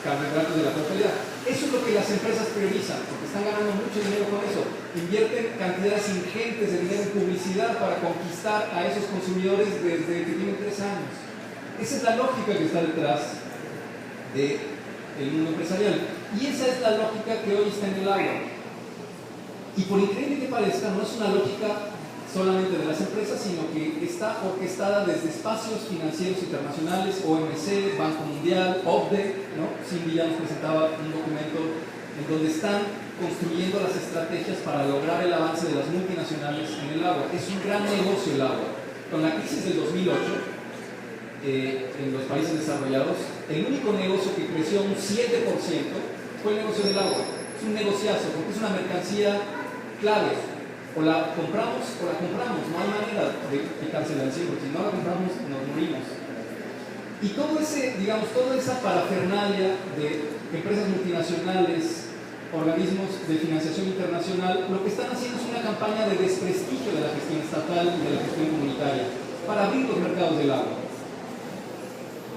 carbohidratos de la totalidad. Eso es lo que las empresas priorizan, porque están ganando mucho dinero con eso. Invierten cantidades ingentes de dinero en publicidad para conquistar a esos consumidores desde que tienen 3 años. Esa es la lógica que está detrás del mundo empresarial. Y esa es la lógica que hoy está en el agua. Y por increíble que parezca, no es una lógica solamente de las empresas, sino que está orquestada desde espacios financieros internacionales, OMC, Banco Mundial, OCDE, ¿no? Cindy ya nos presentaba un documento en donde están construyendo las estrategias para lograr el avance de las multinacionales en el agua. Es un gran negocio el agua. Con la crisis del 2008, en los países desarrollados, el único negocio que creció un 7% fue el negocio del agua. Es un negociazo, porque es una mercancía clave. O la compramos o la compramos, no hay manera de quitársela encima, si no la compramos nos morimos. Y todo ese, digamos, toda esa parafernalia de empresas multinacionales, organismos de financiación internacional, lo que están haciendo es una campaña de desprestigio de la gestión estatal y de la gestión comunitaria para abrir los mercados del agua.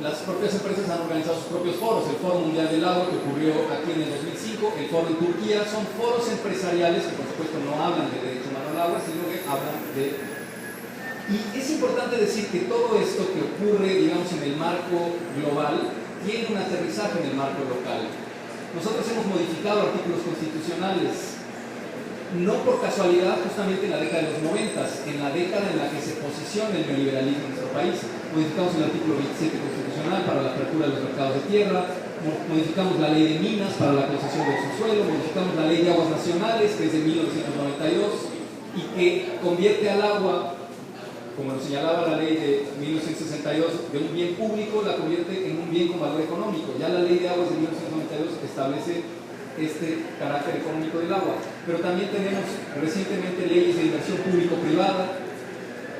Las propias empresas han organizado sus propios foros, el Foro Mundial del Agua que ocurrió aquí en el 2005, el Foro en Turquía, son foros empresariales que por supuesto no hablan de derecho humano al agua, sino que hablan de... Y es importante decir que todo esto que ocurre, digamos, en el marco global, tiene un aterrizaje en el marco local. Nosotros hemos modificado artículos constitucionales, no por casualidad, justamente en la década de los 90, en la década en la que se posiciona el neoliberalismo en nuestro país. Modificamos el artículo 27 constitucional para la apertura de los mercados de tierra, modificamos la ley de minas para la concesión del subsuelo, modificamos la ley de aguas nacionales, que es de 1992, y que convierte al agua, como lo señalaba la ley de 1962, de un bien público, la convierte en un bien con valor económico. Ya la ley de aguas de 1992 establece este carácter económico del agua. Pero también tenemos recientemente leyes de inversión público-privada,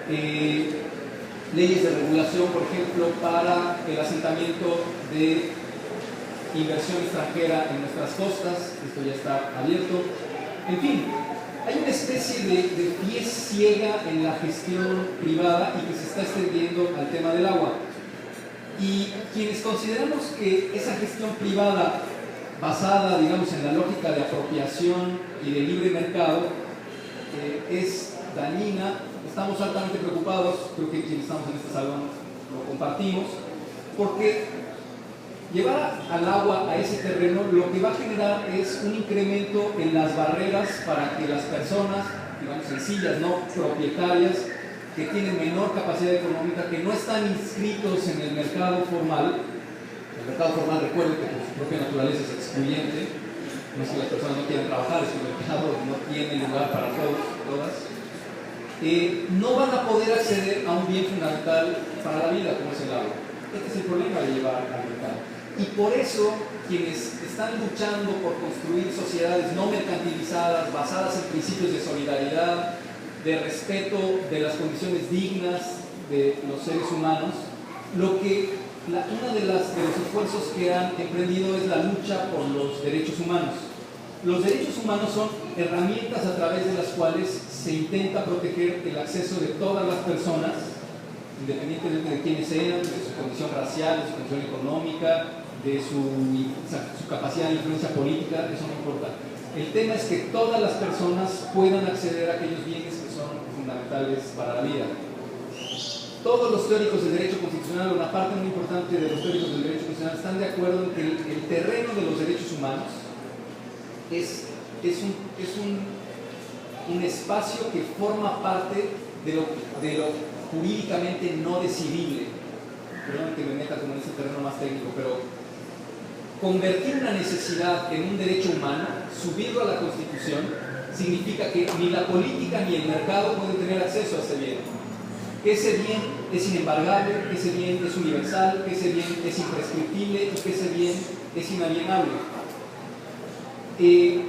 leyes de regulación, por ejemplo, para el asentamiento de inversión extranjera en nuestras costas. Esto ya está abierto. En fin, hay una especie de pie ciega en la gestión privada y que se está extendiendo al tema del agua. Y quienes consideramos que esa gestión privada basada, digamos, en la lógica de apropiación y de libre mercado es dañina, estamos altamente preocupados, creo que quienes estamos en este salón lo compartimos, porque llevar al agua a ese terreno lo que va a generar es un incremento en las barreras para que las personas, digamos, sencillas, no propietarias, que tienen menor capacidad económica, que no están inscritos en el mercado formal. El mercado formal, recuerden que por su propia naturaleza es excluyente, no es que las personas no quieran trabajar, es que el mercado no tiene lugar para todos, todas. No van a poder acceder a un bien fundamental para la vida como es el agua. Este es el problema de llevar al mercado. Y por eso quienes están luchando por construir sociedades no mercantilizadas, basadas en principios de solidaridad, de respeto de las condiciones dignas de los seres humanos, uno de los esfuerzos que han emprendido es la lucha por los derechos humanos. Los derechos humanos son herramientas a través de las cuales se intenta proteger el acceso de todas las personas, independientemente de quiénes sean, de su condición racial, de su condición económica, de su capacidad de influencia política, eso no importa. El tema es que todas las personas puedan acceder a aquellos bienes que son fundamentales para la vida. Todos los teóricos del derecho constitucional, una parte muy importante de los teóricos del derecho constitucional, están de acuerdo en que el terreno de los derechos humanos es un espacio que forma parte de lo jurídicamente no decidible. Perdón que me meta como en ese terreno más técnico, pero convertir una necesidad en un derecho humano, subirlo a la Constitución, significa que ni la política ni el mercado pueden tener acceso a ese bien. Que ese bien es inembargable, que ese bien es universal, que ese bien es imprescriptible y que ese bien es inalienable.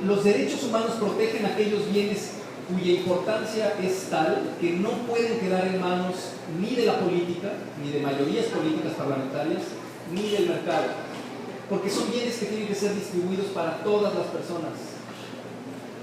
Los derechos humanos protegen aquellos bienes cuya importancia es tal que no pueden quedar en manos ni de la política, ni de mayorías políticas parlamentarias, ni del mercado, porque son bienes que tienen que ser distribuidos para todas las personas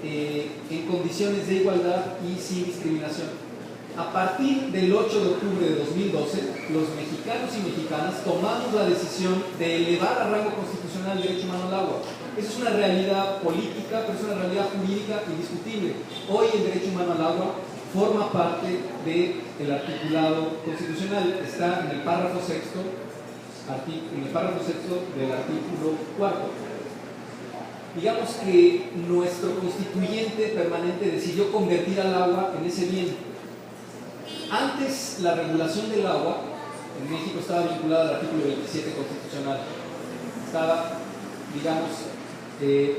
en condiciones de igualdad y sin discriminación. A partir del 8 de octubre de 2012, los mexicanos y mexicanas tomamos la decisión de elevar a rango constitucional el derecho humano al agua. Eso es una realidad política, pero es una realidad jurídica indiscutible. Hoy el derecho humano al agua forma parte del articulado constitucional. Está en el párrafo sexto del artículo 4. Digamos que nuestro constituyente permanente decidió convertir al agua en ese bien. Antes, la regulación del agua en México estaba vinculada al artículo 27 constitucional. Estaba, digamos,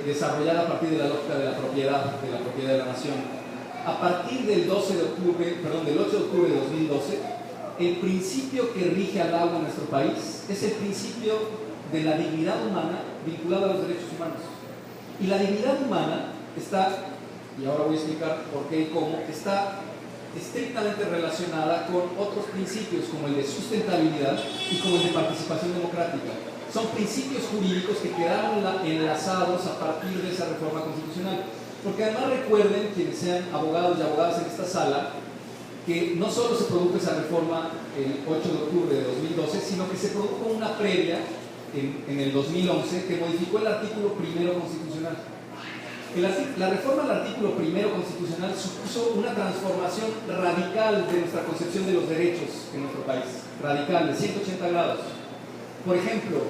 desarrollada a partir de la lógica de la propiedad de la nación. A partir del 8 de octubre de 2012, el principio que rige al agua en nuestro país es el principio de la dignidad humana vinculada a los derechos humanos. Y la dignidad humana está, y ahora voy a explicar por qué y cómo, está estrictamente relacionada con otros principios como el de sustentabilidad y como el de participación democrática. Son principios jurídicos que quedaron enlazados a partir de esa reforma constitucional. Porque además recuerden, quienes sean abogados y abogadas en esta sala, que no solo se produjo esa reforma el 8 de octubre de 2012, sino que se produjo una previa en el 2011 que modificó el artículo primero constitucional. La reforma al artículo primero constitucional supuso una transformación radical de nuestra concepción de los derechos en nuestro país, radical, de 180 grados. Por ejemplo,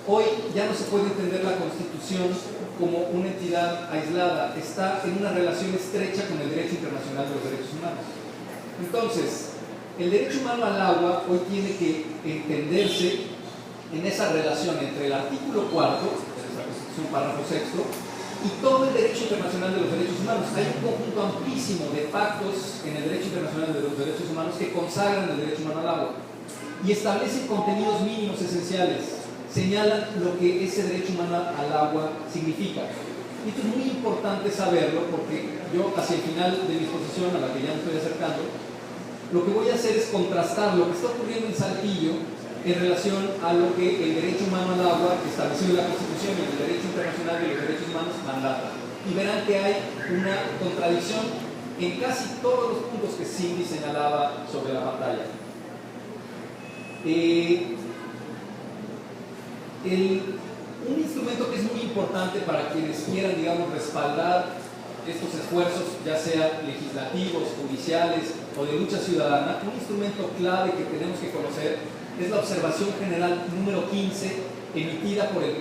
hoy ya no se puede entender la Constitución como una entidad aislada, está en una relación estrecha con el derecho internacional de los derechos humanos. Entonces, el derecho humano al agua hoy tiene que entenderse en esa relación entre el artículo 4 de nuestra Constitución, párrafo 6, y todo el derecho internacional de los derechos humanos. Hay un conjunto amplísimo de pactos en el derecho internacional de los derechos humanos que consagran el derecho humano al agua y establecen contenidos mínimos esenciales, señalan lo que ese derecho humano al agua significa. Y esto es muy importante saberlo porque yo, hacia el final de mi exposición, a la que ya me estoy acercando, lo que voy a hacer es contrastar lo que está ocurriendo en Saltillo en relación a lo que el derecho humano al agua, establecido en la Constitución, y el derecho internacional de los derechos humanos mandata. Y verán que hay una contradicción en casi todos los puntos que Cindy señalaba sobre la pantalla. Un instrumento que es muy importante para quienes quieran, digamos, respaldar estos esfuerzos, ya sea legislativos, judiciales o de lucha ciudadana, un instrumento clave que tenemos que conocer es la observación general número 15 emitida por el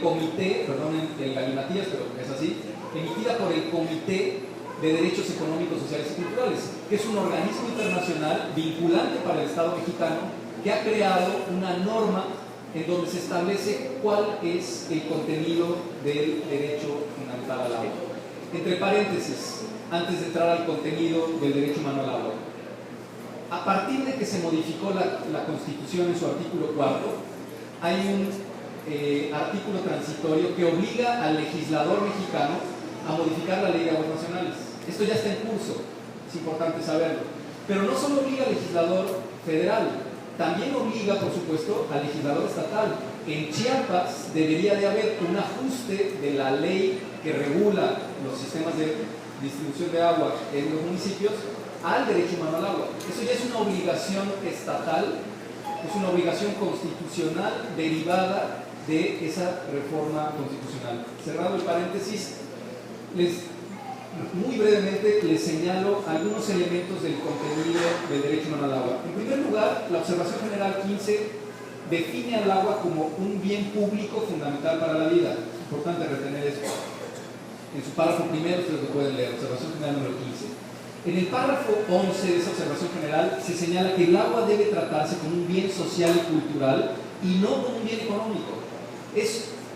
comité, perdonen el galimatías, pero es así, emitida por el Comité de Derechos Económicos, Sociales y Culturales, que es un organismo internacional vinculante para el Estado mexicano que ha creado una norma en donde se establece cuál es el contenido del derecho fundamental al agua. Entre paréntesis, antes de entrar al contenido del derecho humano al agua, a partir de que se modificó la Constitución en su artículo 4, hay un artículo transitorio que obliga al legislador mexicano a modificar la ley de aguas nacionales. Esto ya está en curso, es importante saberlo. Pero no solo obliga al legislador federal, también obliga, por supuesto, al legislador estatal. En Chiapas debería de haber un ajuste de la ley que regula los sistemas de distribución de agua en los municipios al derecho humano al agua. Eso ya es una obligación estatal, es una obligación constitucional derivada de esa reforma constitucional. Cerrado el paréntesis, muy brevemente les señalo algunos elementos del contenido del derecho humano al agua. En primer lugar, la observación general 15 define al agua como un bien público fundamental para la vida. Es importante retener esto. En su párrafo primero ustedes lo pueden leer, observación general número 15. En el párrafo 11 de esa observación general se señala que el agua debe tratarse como un bien social y cultural y no como un bien económico. Quiero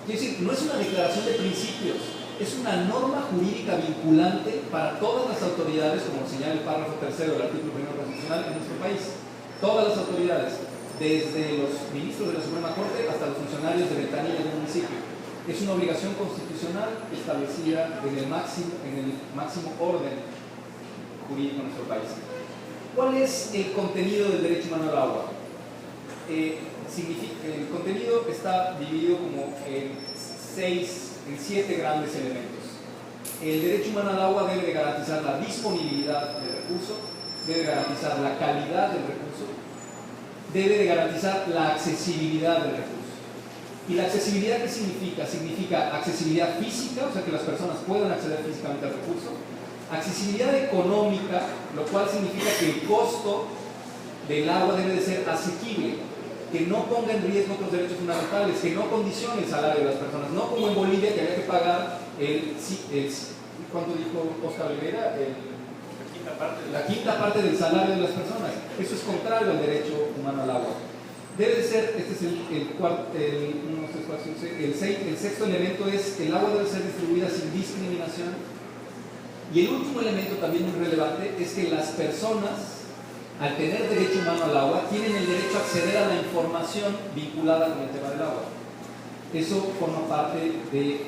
decir, no es una declaración de principios, es una norma jurídica vinculante para todas las autoridades, como señala el párrafo tercero del artículo primero constitucional en nuestro país. Todas las autoridades, desde los ministros de la Suprema Corte hasta los funcionarios de ventanilla del municipio. Es una obligación constitucional establecida en el máximo orden jurídico en nuestro país. ¿Cuál es el contenido del derecho humano al agua? El contenido está dividido como en 7 grandes elementos. El derecho humano al agua debe de garantizar la disponibilidad del recurso, debe garantizar la calidad del recurso, debe de garantizar la accesibilidad del recurso. ¿Y la accesibilidad qué significa? Significa accesibilidad física, o sea que las personas puedan acceder físicamente al recurso, accesibilidad económica, lo cual significa que el costo del agua debe de ser asequible, que no ponga en riesgo otros derechos fundamentales, que no condicione el salario de las personas, no como en Bolivia que había que pagar ¿cuánto dijo Oscar Oliveira? la quinta parte del salario de las personas. Eso es contrario al derecho humano al agua. Debe ser, este es el sexto elemento, es el agua debe ser distribuida sin discriminación. Y el último elemento también muy relevante es que las personas, al tener derecho humano al agua, tienen el derecho a acceder a la información vinculada con el tema del agua. Eso forma parte del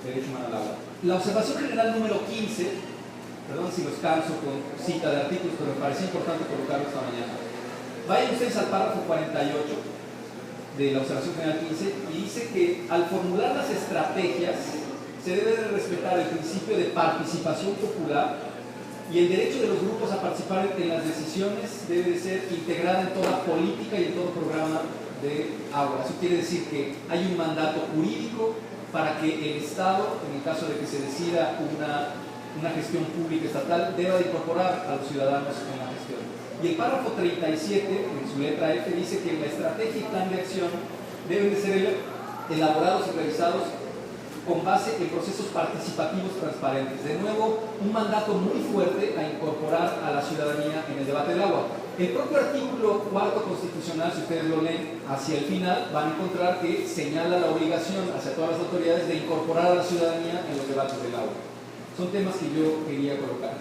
derecho humano al agua. La observación general número 15, perdón si los canso con cita de artículos, pero me pareció importante colocarlo esta mañana. Vayan ustedes al párrafo 48 de la observación general 15 y dice que al formular las estrategias se debe de respetar el principio de participación popular y el derecho de los grupos a participar en las decisiones debe de ser integrada en toda política y en todo programa de agua. Eso quiere decir que hay un mandato jurídico para que el Estado, en el caso de que se decida una gestión pública estatal, deba de incorporar a los ciudadanos en la gestión. Y el párrafo 37, en su letra F, dice que la estrategia y plan de acción deben de ser elaborados y realizados con base en procesos participativos transparentes. De nuevo, un mandato muy fuerte a incorporar a la ciudadanía en el debate del agua. El propio artículo 4 constitucional, si ustedes lo leen hacia el final, van a encontrar que señala la obligación hacia todas las autoridades de incorporar a la ciudadanía en los debates del agua. Son temas que yo quería colocar.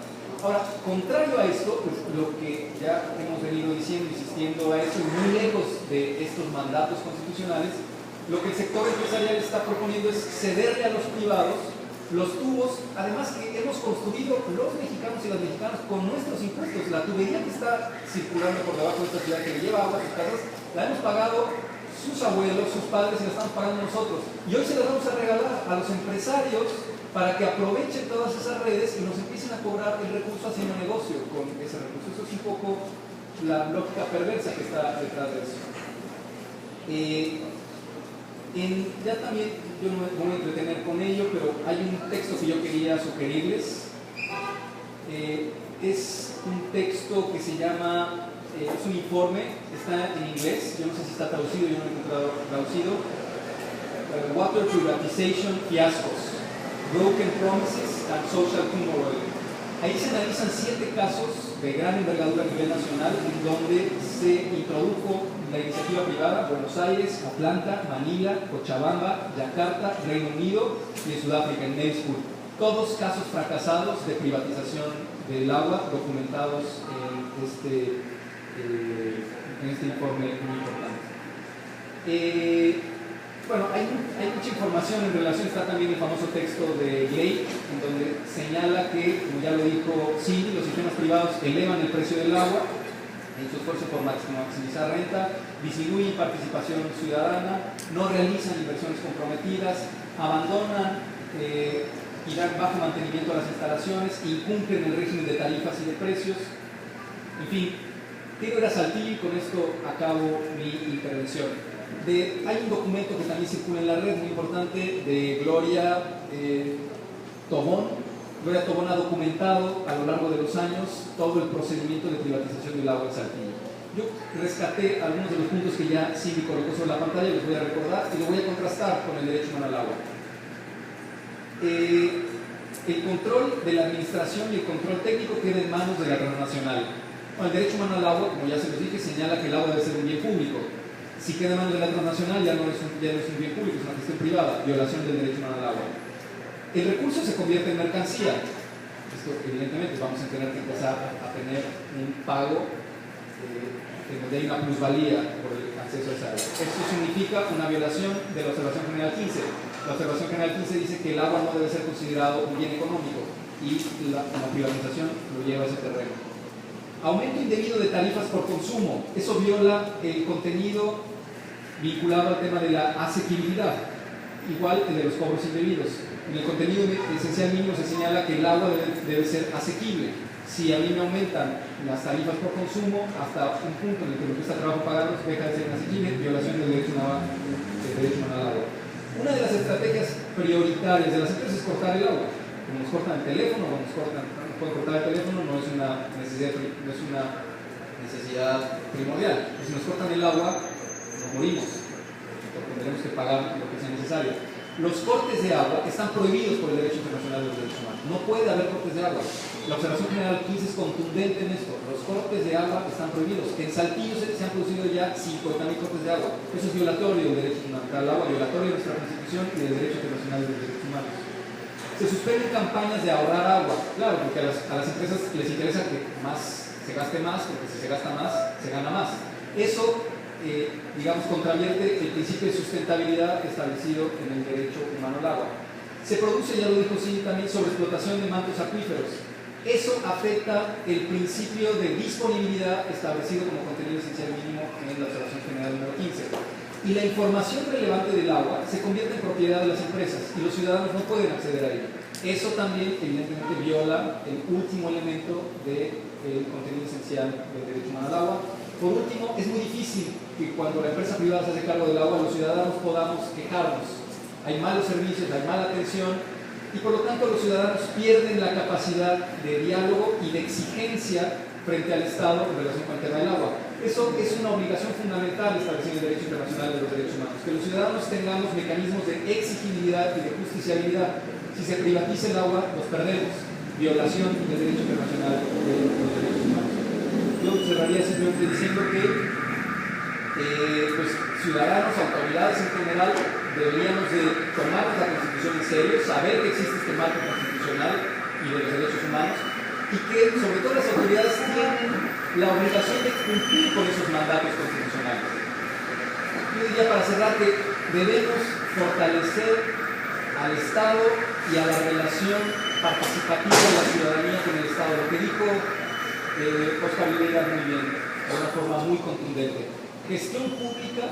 Ahora, contrario a esto, pues lo que ya hemos venido diciendo, insistiendo a eso, muy lejos de estos mandatos constitucionales, lo que el sector empresarial está proponiendo es cederle a los privados los tubos, además que hemos construido los mexicanos y las mexicanas con nuestros impuestos. La tubería que está circulando por debajo de esta ciudad, que le lleva agua a sus casas, la hemos pagado sus abuelos, sus padres, y la estamos pagando nosotros. Y hoy se la vamos a regalar a los empresarios para que aprovechen todas esas redes y nos empiecen a cobrar el recurso haciendo negocio con ese recurso. Eso es un poco la lógica perversa que está detrás de eso. Ya también, yo no me voy a entretener con ello, pero hay un texto que yo quería sugerirles. Es un texto que se llama, es un informe, está en inglés, yo no sé si está traducido, yo no lo he encontrado traducido. Water Privatization Fiascos, Broken Promises and Social Tomorrow. Ahí se analizan 7 casos de gran envergadura a nivel nacional en donde se introdujo la iniciativa privada: Buenos Aires, Atlanta, Manila, Cochabamba, Yakarta, Reino Unido y en Sudáfrica, en Nelspruit. Todos casos fracasados de privatización del agua documentados en este informe muy importante. Bueno, hay mucha información en relación, está también el famoso texto de Glade, en donde señala que, como ya lo dijo Cindy, los sistemas privados elevan el precio del agua en su esfuerzo por maximizar renta, disminuyen participación ciudadana, no realizan inversiones comprometidas, abandonan y dan bajo mantenimiento a las instalaciones, incumplen el régimen de tarifas y de precios. En fin, quiero ir a saltillo y con esto acabo mi intervención. Hay un documento que también circula en la red muy importante de Gloria Tobón. Gloria Tobón ha documentado a lo largo de los años todo el procedimiento de privatización del agua en Saltillo. Yo rescaté algunos de los puntos que ya Cindy colocó sobre la pantalla, los voy a recordar y lo voy a contrastar con el derecho humano al agua. El control de la administración y el control técnico queda en manos de la transnacional. Bueno, el derecho humano al agua, como ya se los dije, señala que el agua debe ser un bien público. Si queda en manos de la transnacional ya no es un bien público, es una gestión privada, violación del derecho humano al agua. El recurso se convierte en mercancía. Esto evidentemente vamos a tener que empezar a tener un pago en donde hay una plusvalía por el acceso a esa agua. Esto significa una violación de la observación general 15. La observación general 15 dice que el agua no debe ser considerado un bien económico y la privatización lo lleva a ese terreno. Aumento indebido de tarifas por consumo. Eso viola el contenido vinculado al tema de la asequibilidad, igual que de los cobros indebidos. En el contenido esencial mínimo se señala que el agua debe ser asequible. Si a mí me aumentan las tarifas por consumo hasta un punto en el que me cuesta trabajo pagarlos, deja de ser asequible, violación del derecho al agua. Una de las estrategias prioritarias de las empresas es cortar el agua. Como nos cortan el teléfono, o nos pueden cortar el teléfono, no es una necesidad primordial. Si nos cortan el agua, nos morimos, tendremos que pagar lo que sea necesario. Los cortes de agua están prohibidos por el derecho internacional de los derechos humanos. No puede haber cortes de agua. La Observación General 15 es contundente en esto. Los cortes de agua están prohibidos. En Saltillo se han producido ya 50.000 cortes de agua. Eso es violatorio del derecho fundamental al agua, violatorio de nuestra Constitución y del derecho internacional de los derechos humanos. Se suspenden campañas de ahorrar agua. Claro, porque a las empresas les interesa que se gaste más, porque si se gasta más, se gana más. Eso digamos, contravierte el principio de sustentabilidad establecido en el derecho humano al agua. Se produce, ya lo dijo sí, también sobreexplotación de mantos acuíferos. Eso afecta el principio de disponibilidad establecido como contenido esencial mínimo en la Observación General número 15. Y la información relevante del agua se convierte en propiedad de las empresas y los ciudadanos no pueden acceder a ella. Eso también, evidentemente, viola el último elemento del contenido esencial del derecho humano al agua. Por último, es muy difícil que cuando la empresa privada se hace cargo del agua, los ciudadanos podamos quejarnos. Hay malos servicios, hay mala atención y por lo tanto los ciudadanos pierden la capacidad de diálogo y de exigencia frente al Estado en relación con el tema del agua. Eso es una obligación fundamental establecida en el derecho internacional de los derechos humanos, que los ciudadanos tengamos mecanismos de exigibilidad y de justiciabilidad. Si se privatiza el agua, los perdemos. Violación del derecho internacional de los derechos humanos. Yo cerraría simplemente diciendo que pues, ciudadanos, autoridades en general, deberíamos de tomar la Constitución en serio, saber que existe este marco constitucional y de los derechos humanos, y que sobre todo las autoridades tienen la obligación de cumplir con esos mandatos constitucionales. Yo diría para cerrar que debemos fortalecer al Estado y a la relación participativa de la ciudadanía con el Estado. Lo que dijo Oscar Villegas muy bien, de una forma muy contundente. Gestión pública,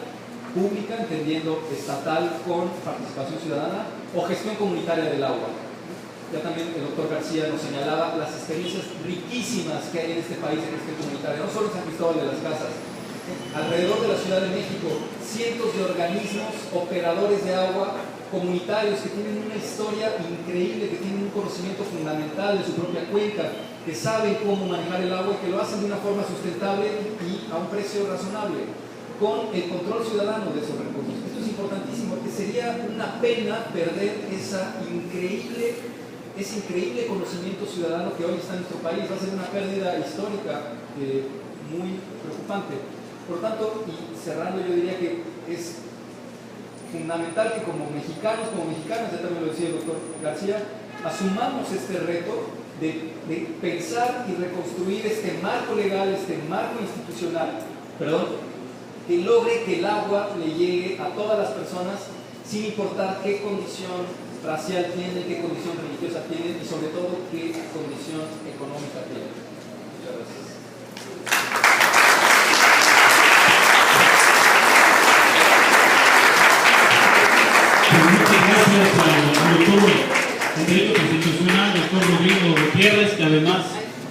entendiendo estatal con participación ciudadana, o gestión comunitaria del agua. Ya también el doctor García nos señalaba las experiencias riquísimas que hay en este país en gestión comunitaria, no solo en San Cristóbal de las Casas. Alrededor de la Ciudad de México, cientos de organismos, operadores de agua, comunitarios que tienen una historia increíble, que tienen un conocimiento fundamental de su propia cuenca, que saben cómo manejar el agua y que lo hacen de una forma sustentable y a un precio razonable, con el control ciudadano de esos recursos. Esto es importantísimo, porque sería una pena perder ese increíble conocimiento ciudadano que hoy está en nuestro país. Va a ser una pérdida histórica muy preocupante. Por lo tanto, y cerrando, yo diría que es fundamental que como mexicanos, ya también lo decía el doctor García, asumamos este reto de pensar y reconstruir este marco legal, este marco institucional, que logre que el agua le llegue a todas las personas sin importar qué condición racial tiene, qué condición religiosa tiene y sobre todo qué condición económica tiene. Muchas gracias. Muchas gracias al doctor en Derecho Constitucional, doctor Rodrigo Gutiérrez, que además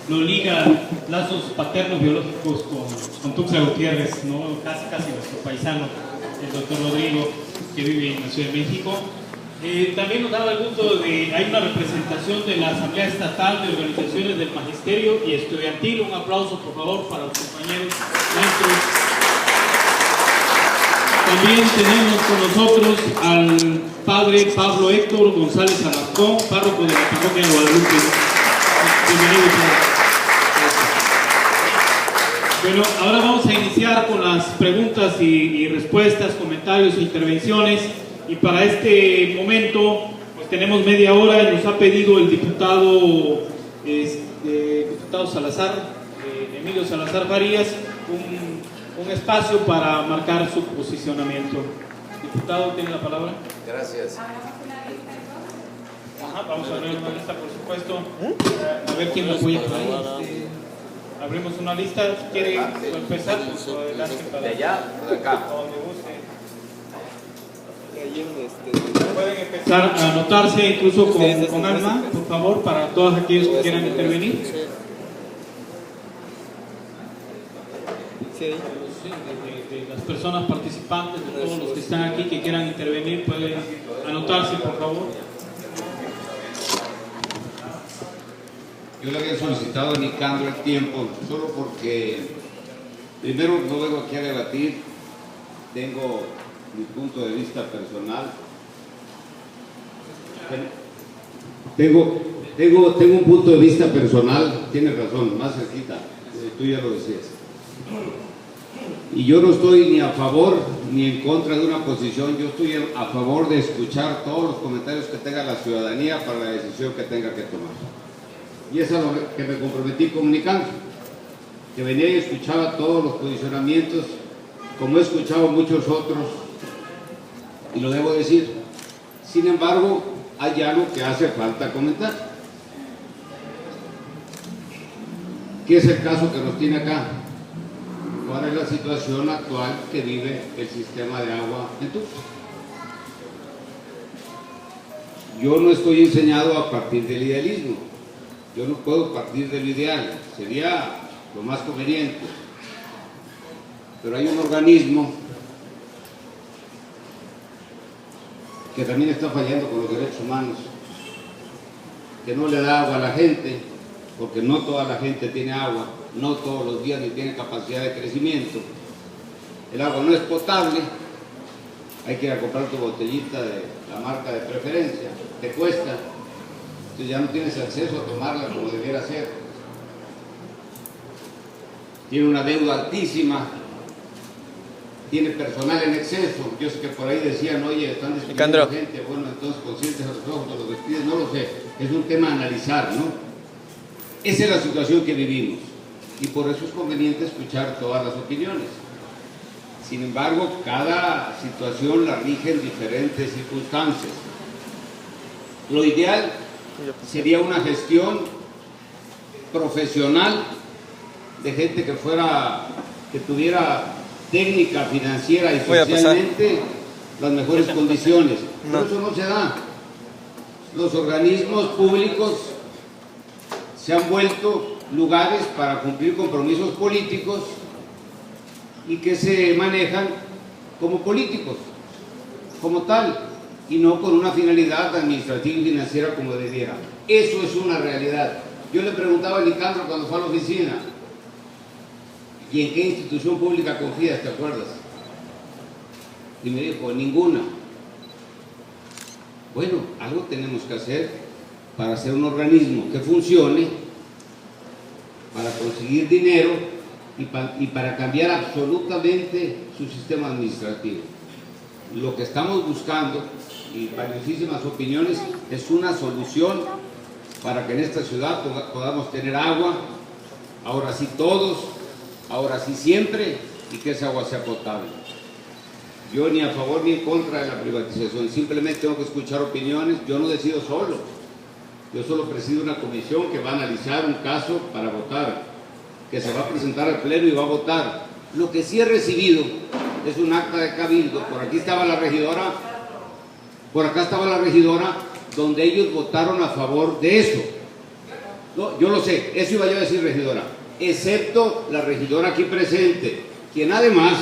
lo liga lazos paternos biológicos con Tuxtla Gutiérrez, ¿no? casi nuestro paisano, el doctor Rodrigo, que vive en la Ciudad de México. También nos daba el gusto de, hay una representación de la Asamblea Estatal de Organizaciones del Magisterio y Estudiantil. Un aplauso, por favor, para los compañeros maestros. También tenemos con nosotros al padre Pablo Héctor González Alarcón, párroco de la parroquia de Guadalupe. Bienvenido, padre. Bueno, ahora vamos a iniciar con las preguntas y respuestas, comentarios e intervenciones. Y para este momento, pues tenemos media hora y nos ha pedido el diputado Salazar, Emilio Salazar Farías, un espacio para marcar su posicionamiento. Diputado, tiene la palabra. Gracias. Vamos a abrir una lista, por supuesto. A ver quién lo apoya por ahí. Abrimos una lista. ¿Quiere empezar? Pues adelante. ¿De allá o de acá? Donde guste. Pueden empezar a anotarse incluso con alma, por favor, para todos aquellos que quieran intervenir. De las personas participantes, de todos los que están aquí que quieran intervenir, pueden anotarse, por favor. Yo le había solicitado a Nicandro el tiempo, solo porque primero no vengo aquí a debatir, tengo mi punto de vista personal Tengo un punto de vista personal, tienes razón, más cerquita, tú ya lo decías. Y yo no estoy ni a favor ni en contra de una posición, yo estoy a favor de escuchar todos los comentarios que tenga la ciudadanía para la decisión que tenga que tomar. Y eso es lo que me comprometí comunicando, que venía y escuchaba todos los posicionamientos, como he escuchado muchos otros, y lo debo decir. Sin embargo, hay algo que hace falta comentar, que es el caso que nos tiene acá. ¿Cuál es la situación actual que vive el sistema de agua en Tuxtla? Yo no estoy enseñado a partir del idealismo, yo no puedo partir del ideal, sería lo más conveniente, pero hay un organismo que también está fallando con los derechos humanos, que no le da agua a la gente, porque no toda la gente tiene agua, no todos los días ni tiene capacidad de crecimiento. El agua no es potable, hay que ir a comprar tu botellita de la marca de preferencia, te cuesta, entonces ya no tienes acceso a tomarla como debiera ser. Tiene una deuda altísima, tiene personal en exceso. Yo sé que por ahí decían, oye, están despidiendo gente, bueno, entonces conscientes a los ojos, los despiden, no lo sé, es un tema a analizar, ¿no? Esa es la situación que vivimos y por eso es conveniente escuchar todas las opiniones. Sin embargo, cada situación la rigen diferentes circunstancias. Lo ideal sería una gestión profesional de gente que tuviera técnica, financiera y socialmente las mejores condiciones. Pero eso no se da. Los organismos públicos se han vuelto lugares para cumplir compromisos políticos y que se manejan como políticos, como tal, y no con una finalidad administrativa y financiera como debiera. Eso es una realidad. Yo le preguntaba a Nicandro cuando fue a la oficina, ¿y en qué institución pública confías, te acuerdas? Y me dijo, ninguna. Bueno, algo tenemos que hacer para hacer un organismo que funcione, para conseguir dinero y para cambiar absolutamente su sistema administrativo. Lo que estamos buscando, y valiosísimas opiniones, es una solución para que en esta ciudad podamos tener agua, ahora sí todos, ahora sí siempre, y que esa agua sea potable. Yo ni a favor ni en contra de la privatización, simplemente tengo que escuchar opiniones. Yo no decido solo, yo solo presido una comisión que va a analizar un caso para votar, que se va a presentar al pleno y va a votar. Lo que sí he recibido es un acta de cabildo. Por aquí estaba la regidora, por acá estaba la regidora, donde ellos votaron a favor de eso. No, yo lo sé, eso iba yo a decir, regidora, excepto la regidora aquí presente, quien además,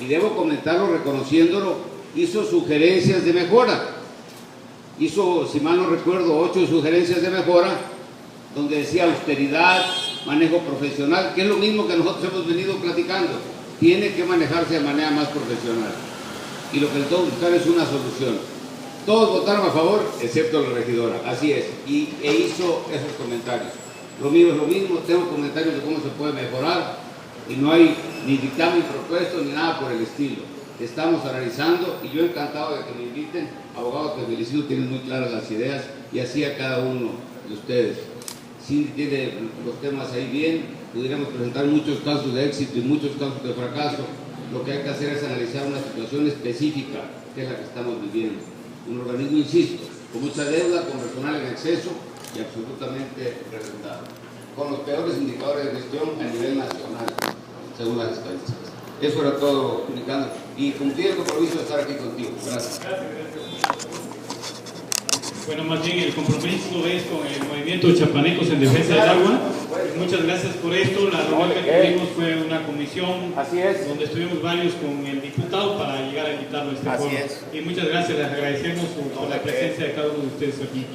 y debo comentarlo reconociéndolo, hizo sugerencias de mejora. Hizo, si mal no recuerdo, 8 sugerencias de mejora, donde decía austeridad, manejo profesional, que es lo mismo que nosotros hemos venido platicando. Tiene que manejarse de manera más profesional. Y lo que le tengo que buscar es una solución. Todos votaron a favor, excepto la regidora, así es, e hizo esos comentarios. Lo mío es lo mismo, tengo comentarios de cómo se puede mejorar, y no hay ni dictamen propuesto ni nada por el estilo. Estamos analizando y yo encantado de que me inviten. Abogado, te felicito, tienen muy claras las ideas y así a cada uno de ustedes. Si tiene los temas ahí bien, pudiéramos presentar muchos casos de éxito y muchos casos de fracaso. Lo que hay que hacer es analizar una situación específica, que es la que estamos viviendo. Un organismo, insisto, con mucha deuda, con personal en exceso y absolutamente reventado, con los peores indicadores de gestión a nivel nacional, según las estadísticas. Eso era todo, Nicandro, y cumplí el compromiso de estar aquí contigo. Gracias. Bueno, más bien el compromiso es con el movimiento Chapanecos en defensa del agua. Muchas gracias por esto. La reunión que tuvimos fue una comisión donde estuvimos varios con el diputado para llegar a invitarlo a este foro. Y muchas gracias, les agradecemos por la presencia de cada uno de ustedes aquí.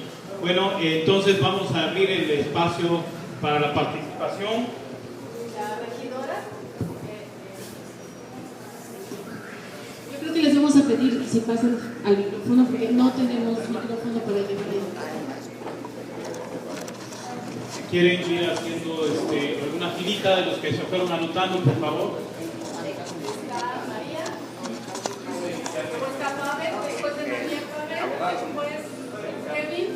Bueno, entonces vamos a abrir el espacio para la participación. Yo creo que les vamos a pedir si pasan al micrófono porque no tenemos micrófono para el debate. Si quieren ir haciendo alguna filita de los que se fueron anotando, por favor. Después de María Pavel, después Kevin,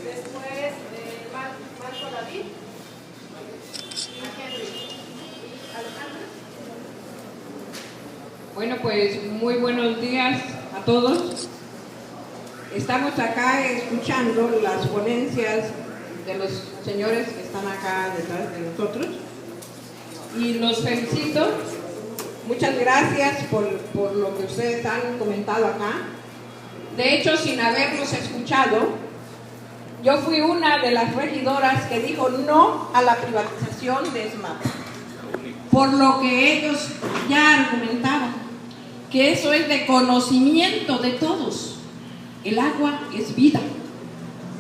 después Marco David y Henry. Alejandra. Bueno, pues muy buenos días a todos. Estamos acá escuchando las ponencias de los señores que están acá detrás de nosotros y los felicito. Muchas gracias por lo que ustedes han comentado acá. De hecho, sin haberlos escuchado, yo fui una de las regidoras que dijo no a la privatización de SMAP, por lo que ellos ya argumentaban, que eso es de conocimiento de todos. El agua es vida.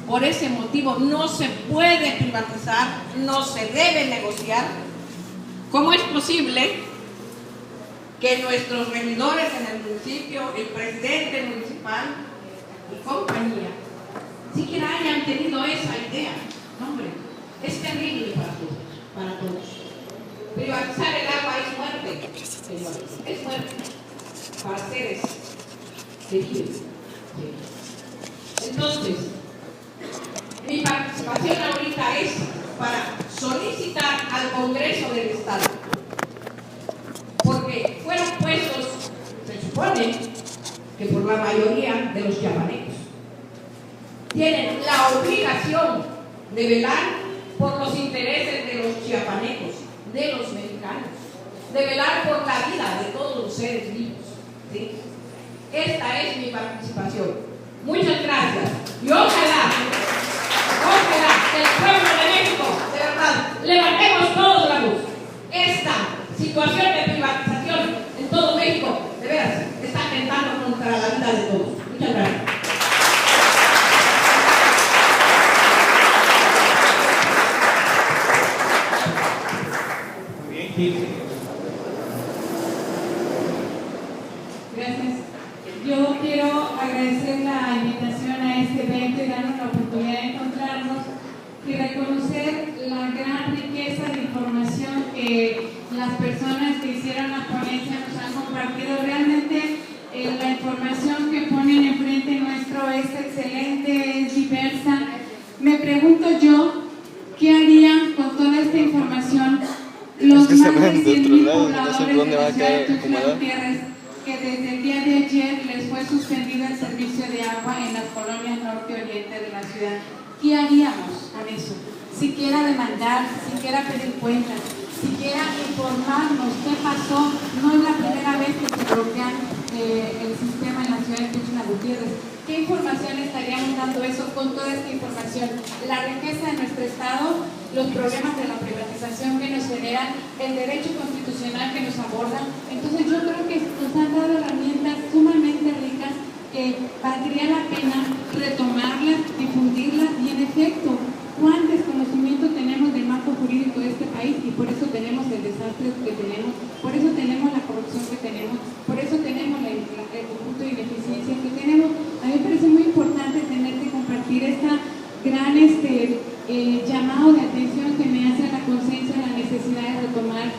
Por ese motivo no se puede privatizar, no se debe negociar. ¿Cómo es posible que nuestros regidores en el municipio, el presidente municipal y compañía, siquiera hayan tenido esa idea? No, hombre, es terrible para todos. Privatizar el agua es muerte, señores, es muerte para seres que viven. Entonces, mi participación ahorita es para solicitar al Congreso del Estado, porque fueron puestos, se supone que por la mayoría de los chiapanecos, tienen la obligación de velar por los intereses de los chiapanecos, de los mexicanos, de velar por la vida de todos los seres vivos, ¿sí? Esta es mi participación. Muchas gracias. Y ojalá que el pueblo de México, de verdad, levantemos todos la voz. Esta situación de privatización en todo México, de veras, está atentando contra la vida de todos. Muchas gracias. Gracias. Yo quiero agradecer la invitación a este evento y darnos la oportunidad de encontrarnos y reconocer la gran riqueza de información que las personas que hicieron la ponencia nos han compartido. Realmente la información que ponen enfrente nuestro es excelente, es diversa. Me pregunto yo, ¿qué harían con toda esta información los más de 100,000 pobladores de la ciudad de Tuxtla Gutiérrez, que desde el día de ayer les fue suspendido el servicio de agua en las colonias norte y oriente de la ciudad? ¿Qué haríamos con eso? Siquiera demandar, siquiera pedir cuentas, siquiera informarnos qué pasó. No es la primera vez que se bloquean el sistema en la ciudad de Tuxtla Gutiérrez. ¿Qué información estaríamos dando eso con toda esta información? La riqueza de nuestro Estado, los problemas de la privatización que nos generan, el derecho constitucional que nos aborda. Entonces yo creo que nos han dado herramientas sumamente ricas que valdría la pena retomarlas, difundirlas y en efecto, cuán desconocimiento tenemos del marco jurídico de este país y por eso tenemos el desastre que tenemos, por eso tenemos la corrupción que tenemos, por eso tenemos el conjunto de ineficiencia que tenemos. A mí me parece muy importante tener que compartir esta gran llamado de atención que me hace a la conciencia la necesidad de retomar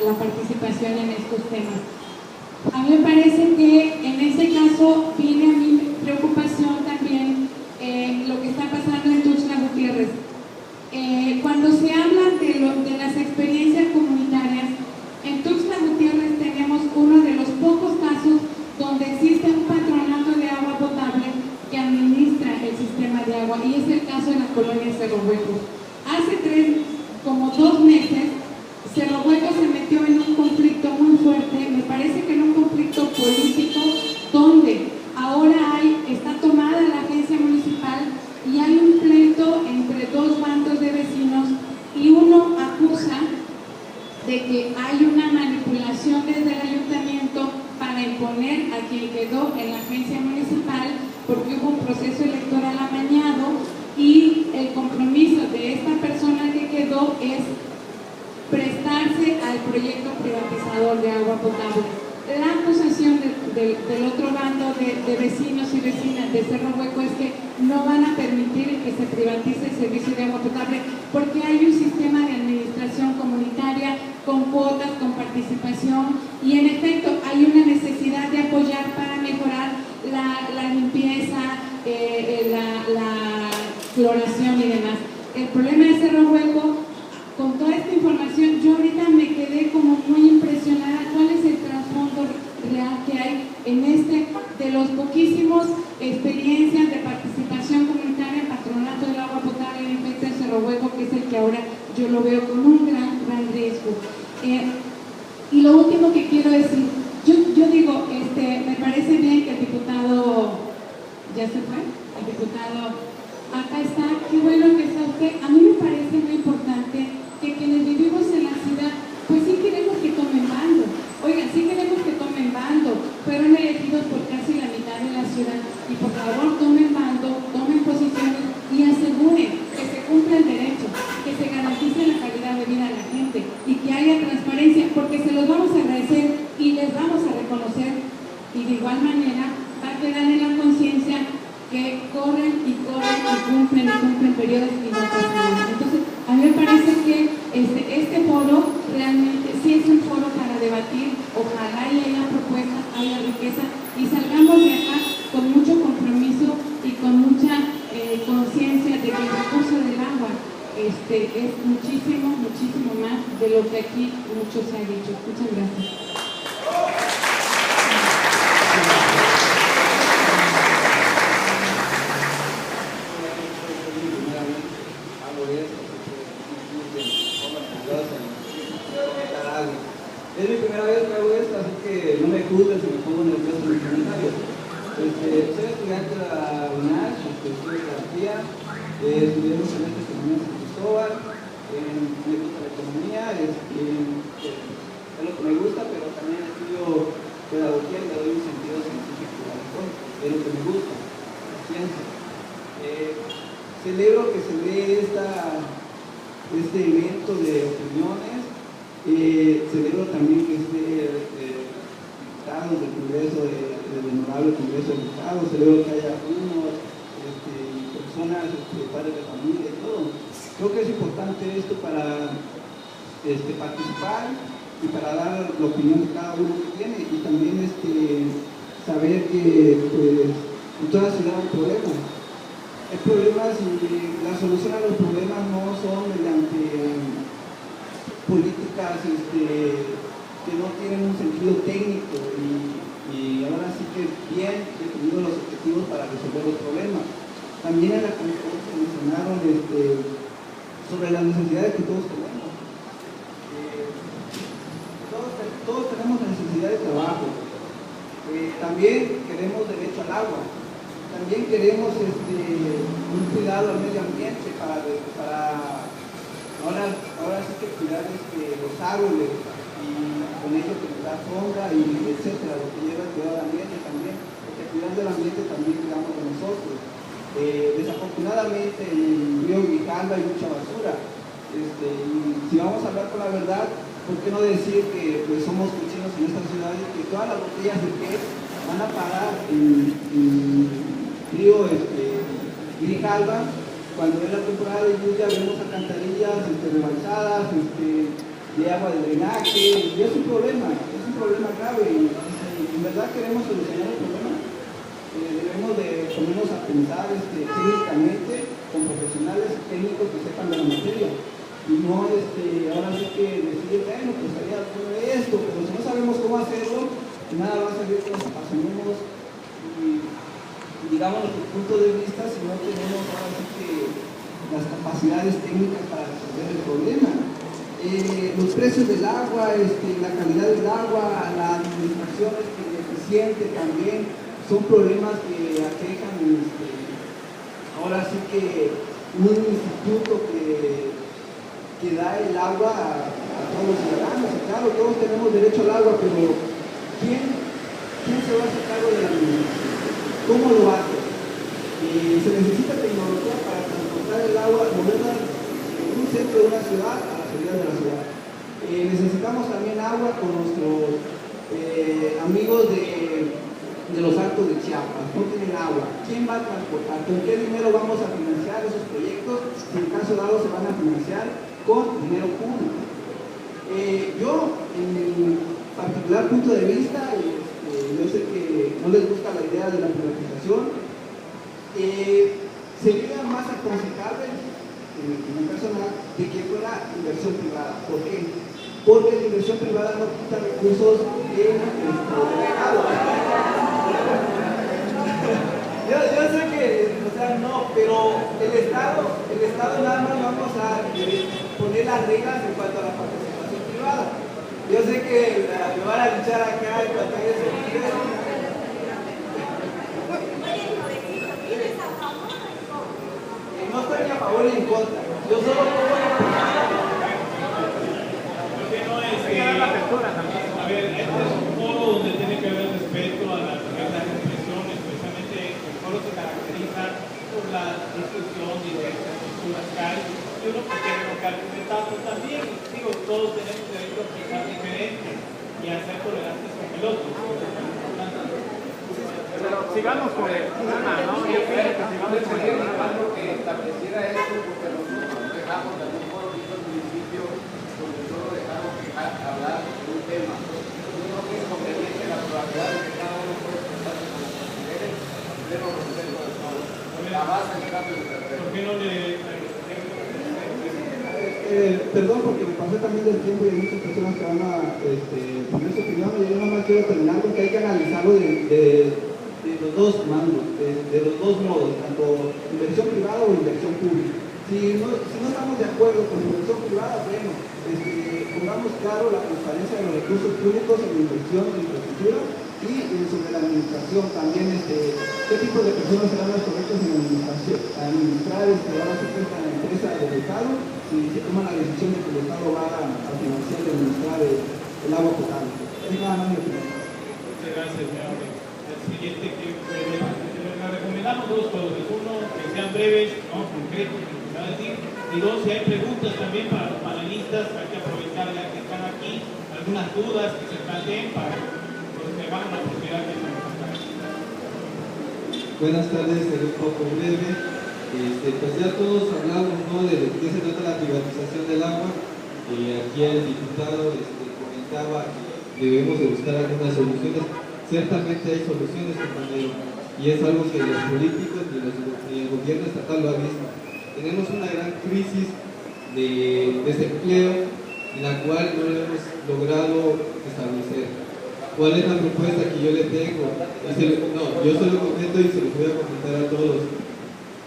la participación en estos temas. A mí me parece que en ese caso viene a mi preocupación también lo que está pasando en Tuxtla Gutiérrez. Cuando se habla de las experiencias comunitarias, en Tuxtla Gutiérrez tenemos uno de los pocos casos donde existe un patronato de agua potable que administra el sistema de agua, y es el caso de la colonia Cerro Hueco. Hace como 2 meses, Cerro Hueco se metió en un conflicto muy fuerte, me parece que en un conflicto político, donde ahora está tomada la agencia municipal y hay un pleito entre 2 bandos de vecinos y uno acusa de que hay una manipulación desde el ayuntamiento para imponer a quien quedó en la agencia municipal, porque hubo un proceso electoral amañado y el compromiso de esta persona que quedó es prestarse al proyecto privatizador de agua potable. La acusación del otro bando de vecinos y vecinas de Cerro Hueco es que no van a permitir que se privatice el servicio de agua potable porque hay un sistema de administración comunitaria con cuotas, con participación y en efecto hay una necesidad de apoyar para mejorar la limpieza, la cloración y demás. El problema de Cerro Hueco, con toda esta información, yo ahorita me quedé como muy impresionada cuál es el trasfondo real que hay en de los poquísimos experiencias de participación comunitaria en patronato del agua potable en efecto de Cerro Hueco, que es el que ahora yo lo veo con un gran riesgo. Y lo último que quiero decir, yo digo, me parece bien que el diputado, ¿ya se fue? El diputado, acá está, qué bueno que está usted. A mí me parece muy importante que quienes vivimos en la ciudad, pues sí queremos que tomen bando. Oigan, sí queremos que tomen bando. Fueron elegidos por casi la mitad de la ciudad y por favor tomen bando, tomen posiciones y aseguren que se cumpla el derecho, que se garantice la calidad de vida de la gente y que haya transparencia, porque se los vamos a agradecer y les vamos a reconocer y de igual manera va a quedar en la conciencia que corren y cumplen periodos y no pasa nada. Entonces, a mí me parece que este foro realmente sí es un foro para debatir, ojalá y haya propuestas, haya riqueza y salgamos de acá con mucho compromiso y con mucha conciencia de que el recurso del agua es muchísimo más de lo que aquí mucho se ha dicho. Muchas gracias. Es mi primera vez que hago esto, así que no me juzguen si me pongo nervioso en los comentarios. Soy estudiante de la UNACH, estudio geografía, estudié semestres de economía en San Cristóbal, me gusta la economía, es lo que me gusta, pero también estudio pedagogía y le doy un sentido científico a las cosas, es lo que me gusta, la ciencia. Celebro que se dé este evento de opiniones. Celebro también que esté diputados del Congreso, del Honorable Congreso de Diputados, celebro que haya alumnos, personas, padres de familia y todo. Creo que es importante esto para participar y para dar la opinión de cada uno que tiene y también saber que pues, en toda ciudad hay problemas. Hay problemas y la solución a los problemas no son mediante políticas que no tienen un sentido técnico y ahora sí que bien definidos los objetivos para resolver los problemas. También en la conferencia mencionaron sobre las necesidades que todos tenemos. Todos tenemos necesidad de trabajo. También queremos derecho al agua. También queremos un cuidado al medio ambiente para ahora sí que cuidar los árboles y con ello que nos da sombra y etcétera, lo que lleva a cuidar al ambiente también, porque cuidar del ambiente también cuidamos de nosotros. Desafortunadamente en el río Grijalva hay mucha basura y si vamos a hablar con la verdad, ¿por qué no decir que pues, somos cochinos en esta ciudad y que todas las botellas de PET van a parar en río Grijalva? Cuando es la temporada de lluvia vemos alcantarillas rebalsadas, de agua de drenaje, y es un problema grave y en verdad queremos solucionar el problema. Debemos de ponernos a pensar técnicamente con profesionales técnicos que sepan de la materia y no ahora sí que decir, bueno, pues haría esto, pero si no sabemos cómo hacerlo, nada va a salir que nos apasionemos y digamos nuestro punto de vista si no tenemos ahora sí que las capacidades técnicas para resolver el problema. Los precios del agua, la calidad del agua, la administración eficiente también son problemas que aquejan ahora sí que un instituto que da el agua a todos los ciudadanos. Y claro, todos tenemos derecho al agua, pero ¿quién se va a hacer cargo de la administración? ¿Cómo lo hace? Se necesita tecnología para transportar el agua, moverla de un centro de una ciudad a la salida de la ciudad. Necesitamos también agua con nuestros amigos de Alto de Chiapas no tienen agua, ¿quién va a transportar? ¿Con qué dinero vamos a financiar esos proyectos? Si en caso dado se van a financiar con dinero público. Yo, en mi particular punto de vista, yo sé que no les gusta la idea de la privatización, sería más aconsejable, en mi personal, de que fuera inversión privada. ¿Por qué? Porque la inversión privada no quita recursos del Estado. Yo sé que, o sea, no, pero el Estado nada más vamos a poner las reglas en cuanto a la participación privada. Yo sé que me van a luchar acá en cuanto a eso. No estoy ni a favor ni en contra. Yo solo a ver, este es un foro donde tiene que haber respeto a las reglas de expresión, especialmente el foro se caracteriza por la discusión y diversas posturas que hay. Y uno que tiene que argumentar, pues también, digo, todos tenemos derecho a pensar diferente y a ser tolerantes con el otro. Pero sigamos con el tema, ¿no? Yo creo que sigamos con el tema. Que estableciera esto, porque nosotros dejamos de algún modo visto el municipio donde solo dejamos hablar de un tema. Yo creo que es conveniente la probabilidad de que cada uno pueda expresarse con las mujeres, pero respeto de todo. La base del cambio de terreno. ¿Por qué no le.? Perdón, porque me pasé también del tiempo y hay muchas personas que van a poner su opinión, y yo nada más quiero terminar porque hay que analizarlo de los dos mandos, de los dos modos, tanto inversión privada o inversión pública. Si no estamos de acuerdo con inversión privada, bueno, pongamos claro la transparencia de los recursos públicos en la inversión de infraestructura y sobre la administración también, qué tipo de personas serán las correctas en la administración, administrar ahora sí que esta empresa del Estado, si se toma la decisión de que el Estado va a financiar y administrar el agua potable. Es nada más mi opinión. Muchas gracias, señor. El siguiente que le recomendamos dos cosas. Uno, que sean breves, ¿no? Concretos, y dos, si hay preguntas también para los panelistas, hay que aprovechar ya que están aquí, algunas dudas que se planteen para los que van a la propiedad que estamos acá. Buenas tardes, seré un poco breve. Pues ya todos hablamos, ¿no?, de lo que se trata la privatización del agua. Aquí el diputado comentaba que debemos de buscar algunas soluciones. Ciertamente hay soluciones, compañero, y es algo que los políticos ni el gobierno estatal lo ha visto. Tenemos una gran crisis de desempleo en la cual no lo hemos logrado establecer. ¿Cuál es la propuesta que yo le tengo? Yo se lo comento y se lo voy a comentar a todos.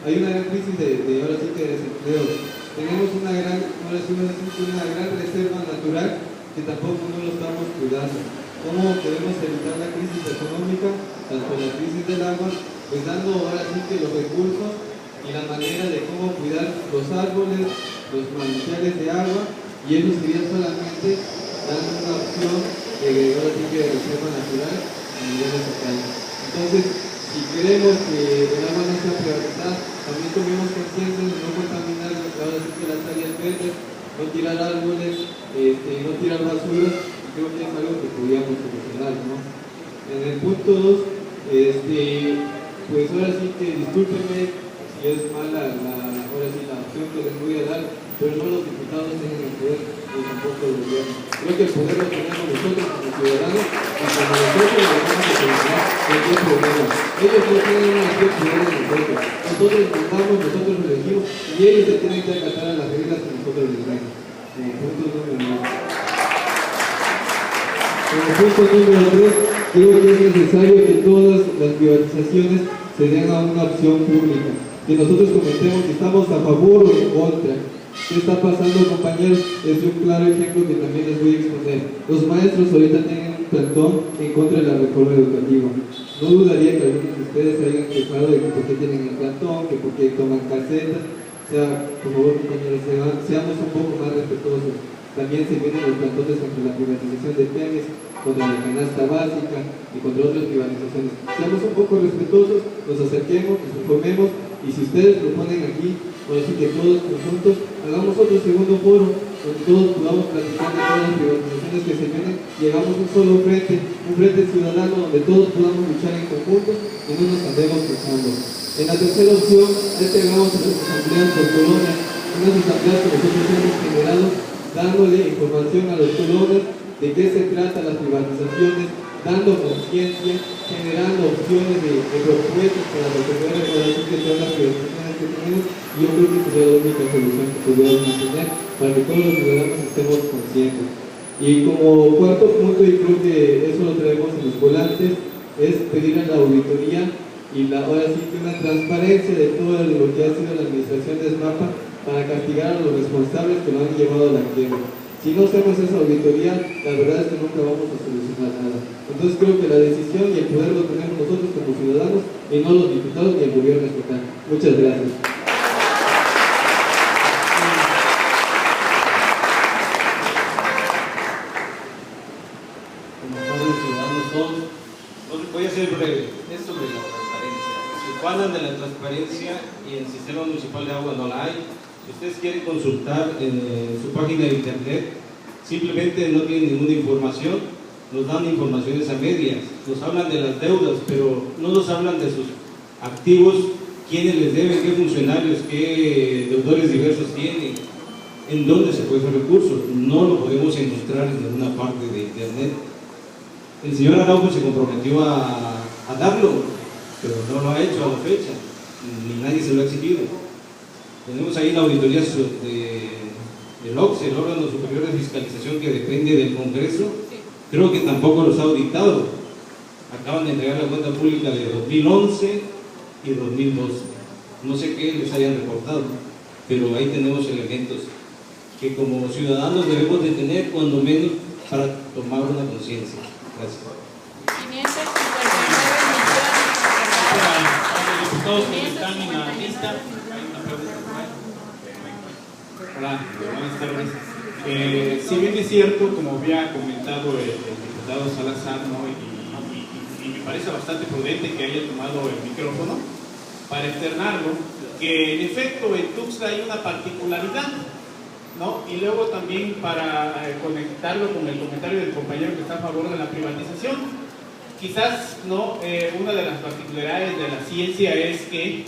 Hay una gran crisis ahora sí que de desempleo. Tenemos una gran reserva natural que tampoco no lo estamos cuidando. ¿Cómo podemos evitar la crisis económica, tanto la crisis del agua? Pues dando ahora sí que los recursos y la manera de cómo cuidar los árboles, los manantiales de agua, y eso sería solamente dando una opción ahora sí que de reserva natural a nivel estatal. Entonces, si queremos que el agua no sea privatizada, también tomemos conciencia de no contaminar ahora sí que las áreas verdes, no tirar árboles, no tirar basura, y creo que es algo que podríamos solucionar, ¿no? En el punto 2, pues ahora sí que discúlpenme si es mala ahora sí la opción que les voy a dar, pero no los diputados tienen el poder ni tampoco el gobierno. Creo que el poder lo tenemos nosotros como ciudadanos, y como nosotros lo vamos a solucionar cualquier problema. Ellos no tienen mayor poder de nosotros. Nosotros mandamos, nosotros lo elegimos, y ellos se tienen que acatar a las reglas que nosotros les damos. Como punto número 1. Como punto número 3, creo que es necesario que todas las privatizaciones se den a una opción pública. Que nosotros comentemos si estamos a favor o en contra. ¿Qué está pasando, compañeros? Es un claro ejemplo que también les voy a exponer. Los maestros ahorita tienen un plantón en contra de la reforma educativa. No dudaría que algunos de ustedes se hayan quejado de que por qué tienen el plantón, que por qué toman casetas. O sea, por favor, compañeros, seamos un poco más respetuosos. También se vienen los plantones contra la privatización de PEMES, contra la canasta básica y contra otras privatizaciones. Seamos un poco respetuosos, nos acerquemos, nos informemos, y si ustedes lo ponen aquí, por así que todos conjuntos, hagamos otro segundo foro donde todos podamos platicar de todas las privatizaciones que se vienen, llegamos a un solo frente, un frente ciudadano donde todos podamos luchar en conjunto y no nos andemos cruzando. En la tercera opción, llegamos a las asambleas por colonia, unas asambleas que nosotros hemos generado, dándole información a los colonos de qué se trata las privatizaciones, dando conciencia, generando opciones de propuestas para resolver todas las privatizaciones que tenemos, y yo creo que sería la única solución que podríamos tener para que todos los ciudadanos estemos conscientes. Y como cuarto punto, y creo que eso lo traemos en los volantes, es pedir a la auditoría y ahora sí que una transparencia de todo lo que ha sido la administración de SMAPA para castigar a los responsables que lo han llevado a la quiebra. Si no hacemos esa auditoría, la verdad es que nunca vamos a solucionar nada. Entonces creo que la decisión y el poder lo tenemos nosotros como ciudadanos y no los diputados ni el gobierno estatal. Muchas gracias. Voy a ser breve. Es sobre la transparencia. Si hablan de la transparencia y el sistema municipal de agua no la hay, si ustedes quieren consultar en su página de internet, simplemente no tienen ninguna información, nos dan informaciones a medias, nos hablan de las deudas, pero no nos hablan de sus activos, quiénes les deben, qué funcionarios, qué deudores diversos tienen, en dónde se puede hacer recursos. No lo podemos encontrar en ninguna parte de internet. El señor Araujo se comprometió a darlo, pero no lo ha hecho a la fecha, ni nadie se lo ha exigido. Tenemos ahí la auditoría del OCSE, el órgano superior de fiscalización que depende del Congreso, creo que tampoco los ha auditado. Acaban de entregar la cuenta pública de 2011 y 2012. No sé qué les hayan reportado, pero ahí tenemos elementos que como ciudadanos debemos de tener, cuando menos, para tomar una conciencia. Gracias. 559 Para los diputados que están en la lista, hay una pregunta. Hola, buenas tardes. Si bien es cierto, como había comentado el diputado Salazar, ¿no? y me parece bastante prudente que haya tomado el micrófono para externarlo, que en efecto en Tuxtla hay una particularidad, ¿no? Y luego también para conectarlo con el comentario del compañero que está a favor de la privatización, quizás no, una de las particularidades de la ciencia es que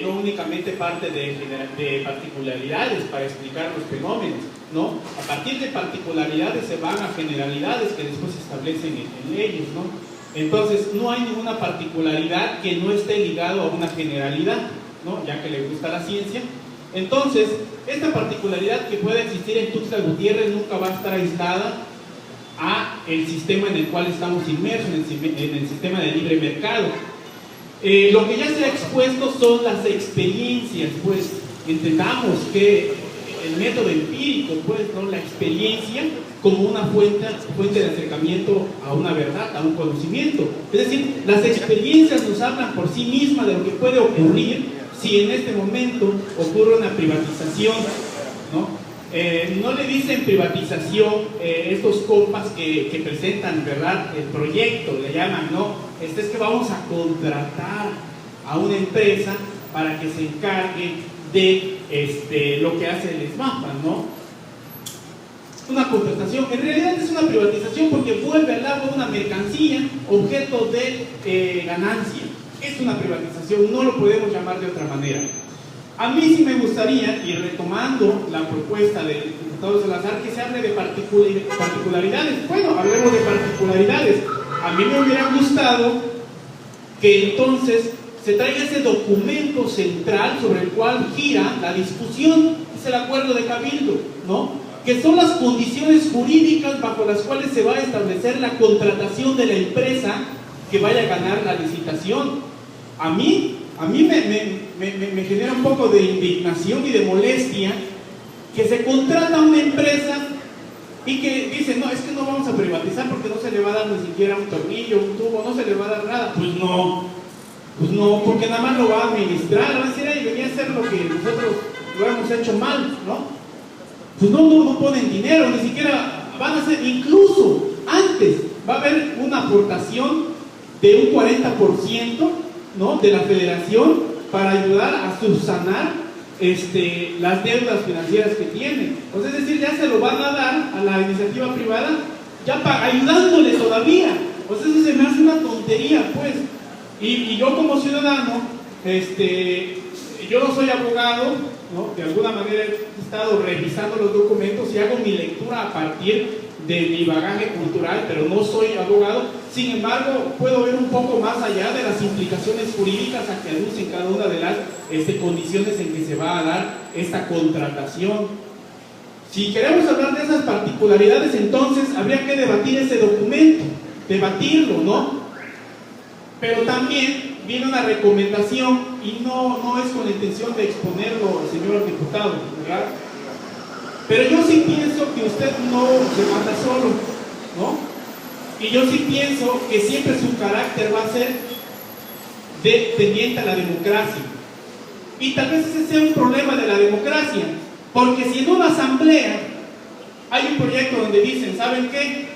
no únicamente parte de particularidades para explicar los fenómenos, ¿no? A partir de particularidades se van a generalidades que después se establecen en leyes, ¿no? Entonces no hay ninguna particularidad que no esté ligado a una generalidad, ¿no? Ya que le gusta la ciencia. Entonces, esta particularidad que puede existir en Tuxtla Gutiérrez nunca va a estar aislada a el sistema en el cual estamos inmersos, en el sistema de libre mercado. Lo que ya se ha expuesto son las experiencias, pues entendamos que el método empírico, pues, ¿no? La experiencia como una fuente de acercamiento a una verdad, a un conocimiento. Es decir, las experiencias nos hablan por sí mismas de lo que puede ocurrir si en este momento ocurre una privatización, ¿no? No le dicen privatización estos compas que presentan, ¿verdad?, el proyecto, le llaman, ¿no? Es que vamos a contratar a una empresa para que se encargue de lo que hace el SMAPA, ¿no? Una contratación, en realidad es una privatización porque vuelve al agua una mercancía, objeto de ganancia. Es una privatización, no lo podemos llamar de otra manera. A mí sí me gustaría, y retomando la propuesta del diputado Salazar, que se hable de particularidades. Bueno, hablemos de particularidades. A mí me hubiera gustado que entonces se traiga ese documento central sobre el cual gira la discusión, es el acuerdo de Cabildo, ¿no? Que son las condiciones jurídicas bajo las cuales se va a establecer la contratación de la empresa que vaya a ganar la licitación. A mí me genera un poco de indignación y de molestia que se contrata una empresa y que dicen, no, es que no vamos a privatizar porque no se le va a dar ni siquiera un tornillo, un tubo, no se le va a dar nada. Pues no, porque nada más lo va a administrar, va a decir, ahí venía a hacer lo que nosotros lo hemos hecho mal, ¿no? Pues no ponen dinero, ni siquiera van a hacer, incluso antes va a haber una aportación de un 40%, ¿no?, de la federación para ayudar a subsanar las deudas financieras que tienen. O sea, es decir, ya se lo van a dar a la iniciativa privada, ya ayudándole todavía. O sea, eso se me hace una tontería, pues. Y yo como ciudadano, yo no soy abogado, ¿no? De alguna manera he estado revisando los documentos y hago mi lectura a partir de mi bagaje cultural, pero no soy abogado. Sin embargo, puedo ver un poco más allá de las implicaciones jurídicas a que aducen cada una de las condiciones en que se va a dar esta contratación. Si queremos hablar de esas particularidades, entonces habría que debatir ese documento, debatirlo, ¿no? Pero también viene una recomendación, y no es con la intención de exponerlo al señor diputado, ¿verdad? Pero yo sí pienso que usted no se manda solo, ¿no? Y yo sí pienso que siempre su carácter va a ser tendiente a la democracia. Y tal vez ese sea un problema de la democracia, porque si en una asamblea hay un proyecto donde dicen, ¿saben qué?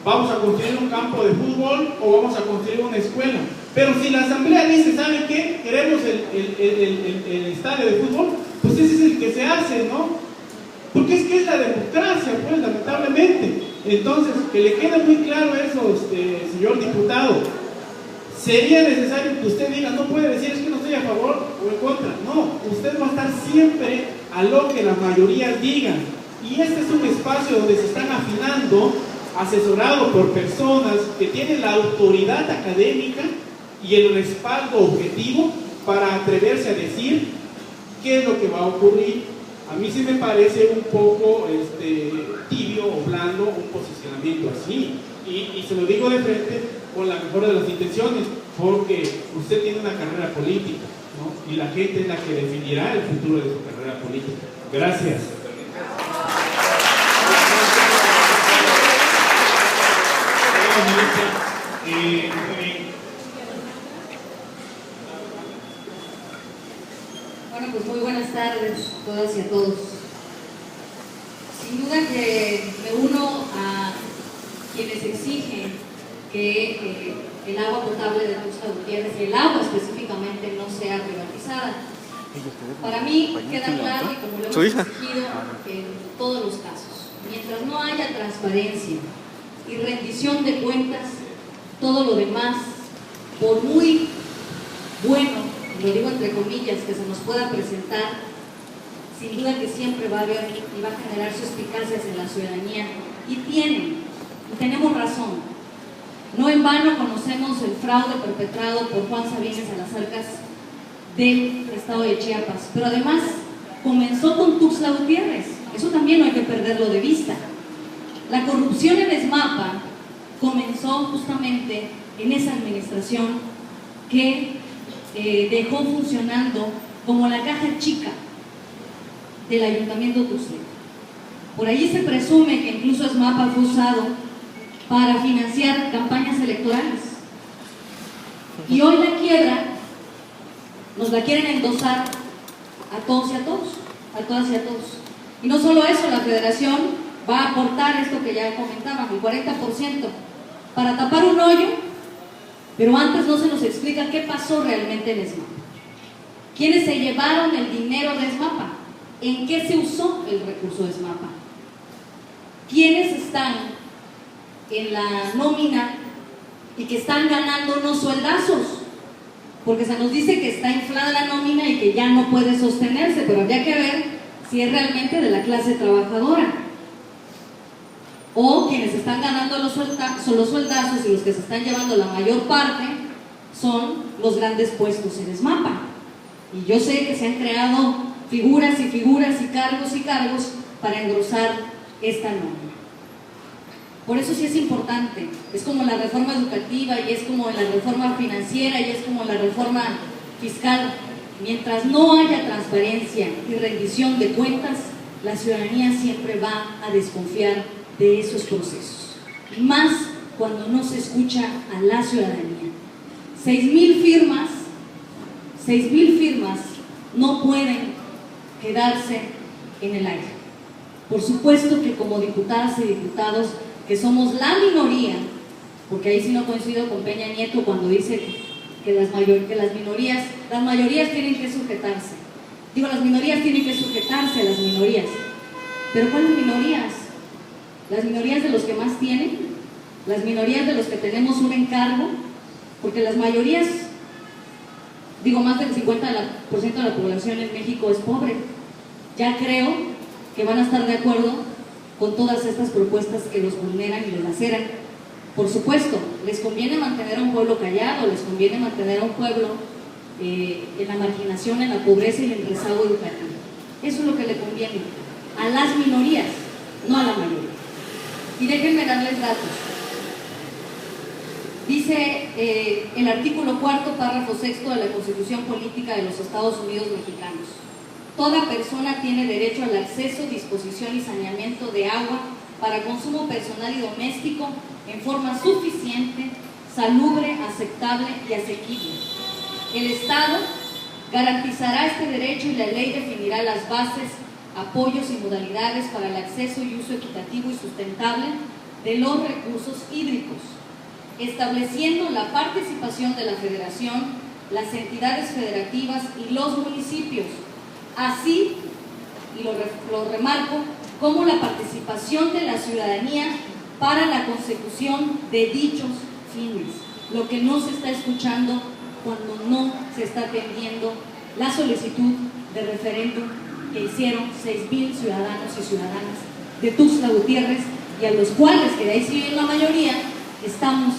Vamos a construir un campo de fútbol o vamos a construir una escuela. Pero si la asamblea dice, ¿saben qué? Queremos el estadio de fútbol, pues ese es el que se hace, ¿no? Porque es que es la democracia, pues, lamentablemente. Entonces, que le quede muy claro eso, señor diputado. Sería necesario que usted diga, no puede decir es que no estoy a favor o en contra. No, usted va a estar siempre a lo que la mayoría diga. Y este es un espacio donde se están afinando, asesorado por personas que tienen la autoridad académica y el respaldo objetivo para atreverse a decir qué es lo que va a ocurrir. A mí sí me parece un poco tibio o blando un posicionamiento así. Y se lo digo de frente con la mejor de las intenciones, porque usted tiene una carrera política, ¿no? Y la gente es la que definirá el futuro de su carrera política. Gracias. Bueno, pues muy buenas tardes a todas y a todos. Sin duda que me uno a quienes exigen que el agua potable de Tuxtla Gutiérrez y el agua específicamente no sea privatizada. Para mí queda claro, y como lo hemos exigido en todos los casos, mientras no haya transparencia y rendición de cuentas, todo lo demás, por muy bueno, lo digo entre comillas, que se nos pueda presentar, sin duda que siempre va a haber y va a generar suspicacias en la ciudadanía, y tenemos razón. No en vano conocemos el fraude perpetrado por Juan Sabines a las arcas del estado de Chiapas, pero además comenzó con Tuxtla Gutiérrez, eso también no hay que perderlo de vista. La corrupción en ESMAPA comenzó justamente en esa administración que dejó funcionando como la caja chica del ayuntamiento Tuxtla. Por allí se presume que incluso ESMAPA fue usado para financiar campañas electorales. Y hoy la quiebra nos la quieren endosar a todos y a todos, a todas y a todos. Y no solo eso, la federación va a aportar esto que ya comentaba, el 40%, para tapar un hoyo, pero antes no se nos explica qué pasó realmente en ESMAPA. ¿Quiénes se llevaron el dinero de ESMAPA? ¿En qué se usó el recurso de ESMAPA? ¿Quiénes están en la nómina y que están ganando unos sueldazos? Porque se nos dice que está inflada la nómina y que ya no puede sostenerse, pero habría que ver si es realmente de la clase trabajadora. O quienes están ganando son los sueldazos, y los que se están llevando la mayor parte son los grandes puestos en ESMAPA. Y yo sé que se han creado figuras y figuras y cargos para engrosar esta nómina. Por eso sí es importante, es como la reforma educativa, y es como la reforma financiera, y es como la reforma fiscal. Mientras no haya transparencia y rendición de cuentas, la ciudadanía siempre va a desconfiar de esos procesos, y más cuando no se escucha a la ciudadanía. 6,000 firmas no pueden quedarse en el aire. Por supuesto que como diputadas y diputados, que somos la minoría, porque ahí sí no coincido con Peña Nieto cuando dice que las mayorías tienen que sujetarse. Digo, las minorías tienen que sujetarse a las minorías. ¿Pero cuáles minorías? ¿Las minorías de los que más tienen? ¿Las minorías de los que tenemos un encargo? Porque las mayorías, digo, más del 50% de la población en México es pobre. Ya creo que van a estar de acuerdo con todas estas propuestas que los vulneran y les laceran. Por supuesto, les conviene mantener a un pueblo callado, les conviene mantener a un pueblo en la marginación, en la pobreza y en el rezago educativo. Eso es lo que le conviene a las minorías, no a la mayoría. Y déjenme darles datos. Dice el artículo 4, párrafo 6 de la Constitución Política de los Estados Unidos Mexicanos: toda persona tiene derecho al acceso, disposición y saneamiento de agua para consumo personal y doméstico en forma suficiente, salubre, aceptable y asequible. El Estado garantizará este derecho y la ley definirá las bases, apoyos y modalidades para el acceso y uso equitativo y sustentable de los recursos hídricos, estableciendo la participación de la Federación, las entidades federativas y los municipios, así, y lo remarco, como la participación de la ciudadanía para la consecución de dichos fines, lo que no se está escuchando cuando no se está atendiendo la solicitud de referéndum que hicieron 6,000 ciudadanos y ciudadanas de Tuxtla Gutiérrez, y a los cuales, que de ahí sí viene la mayoría, estamos,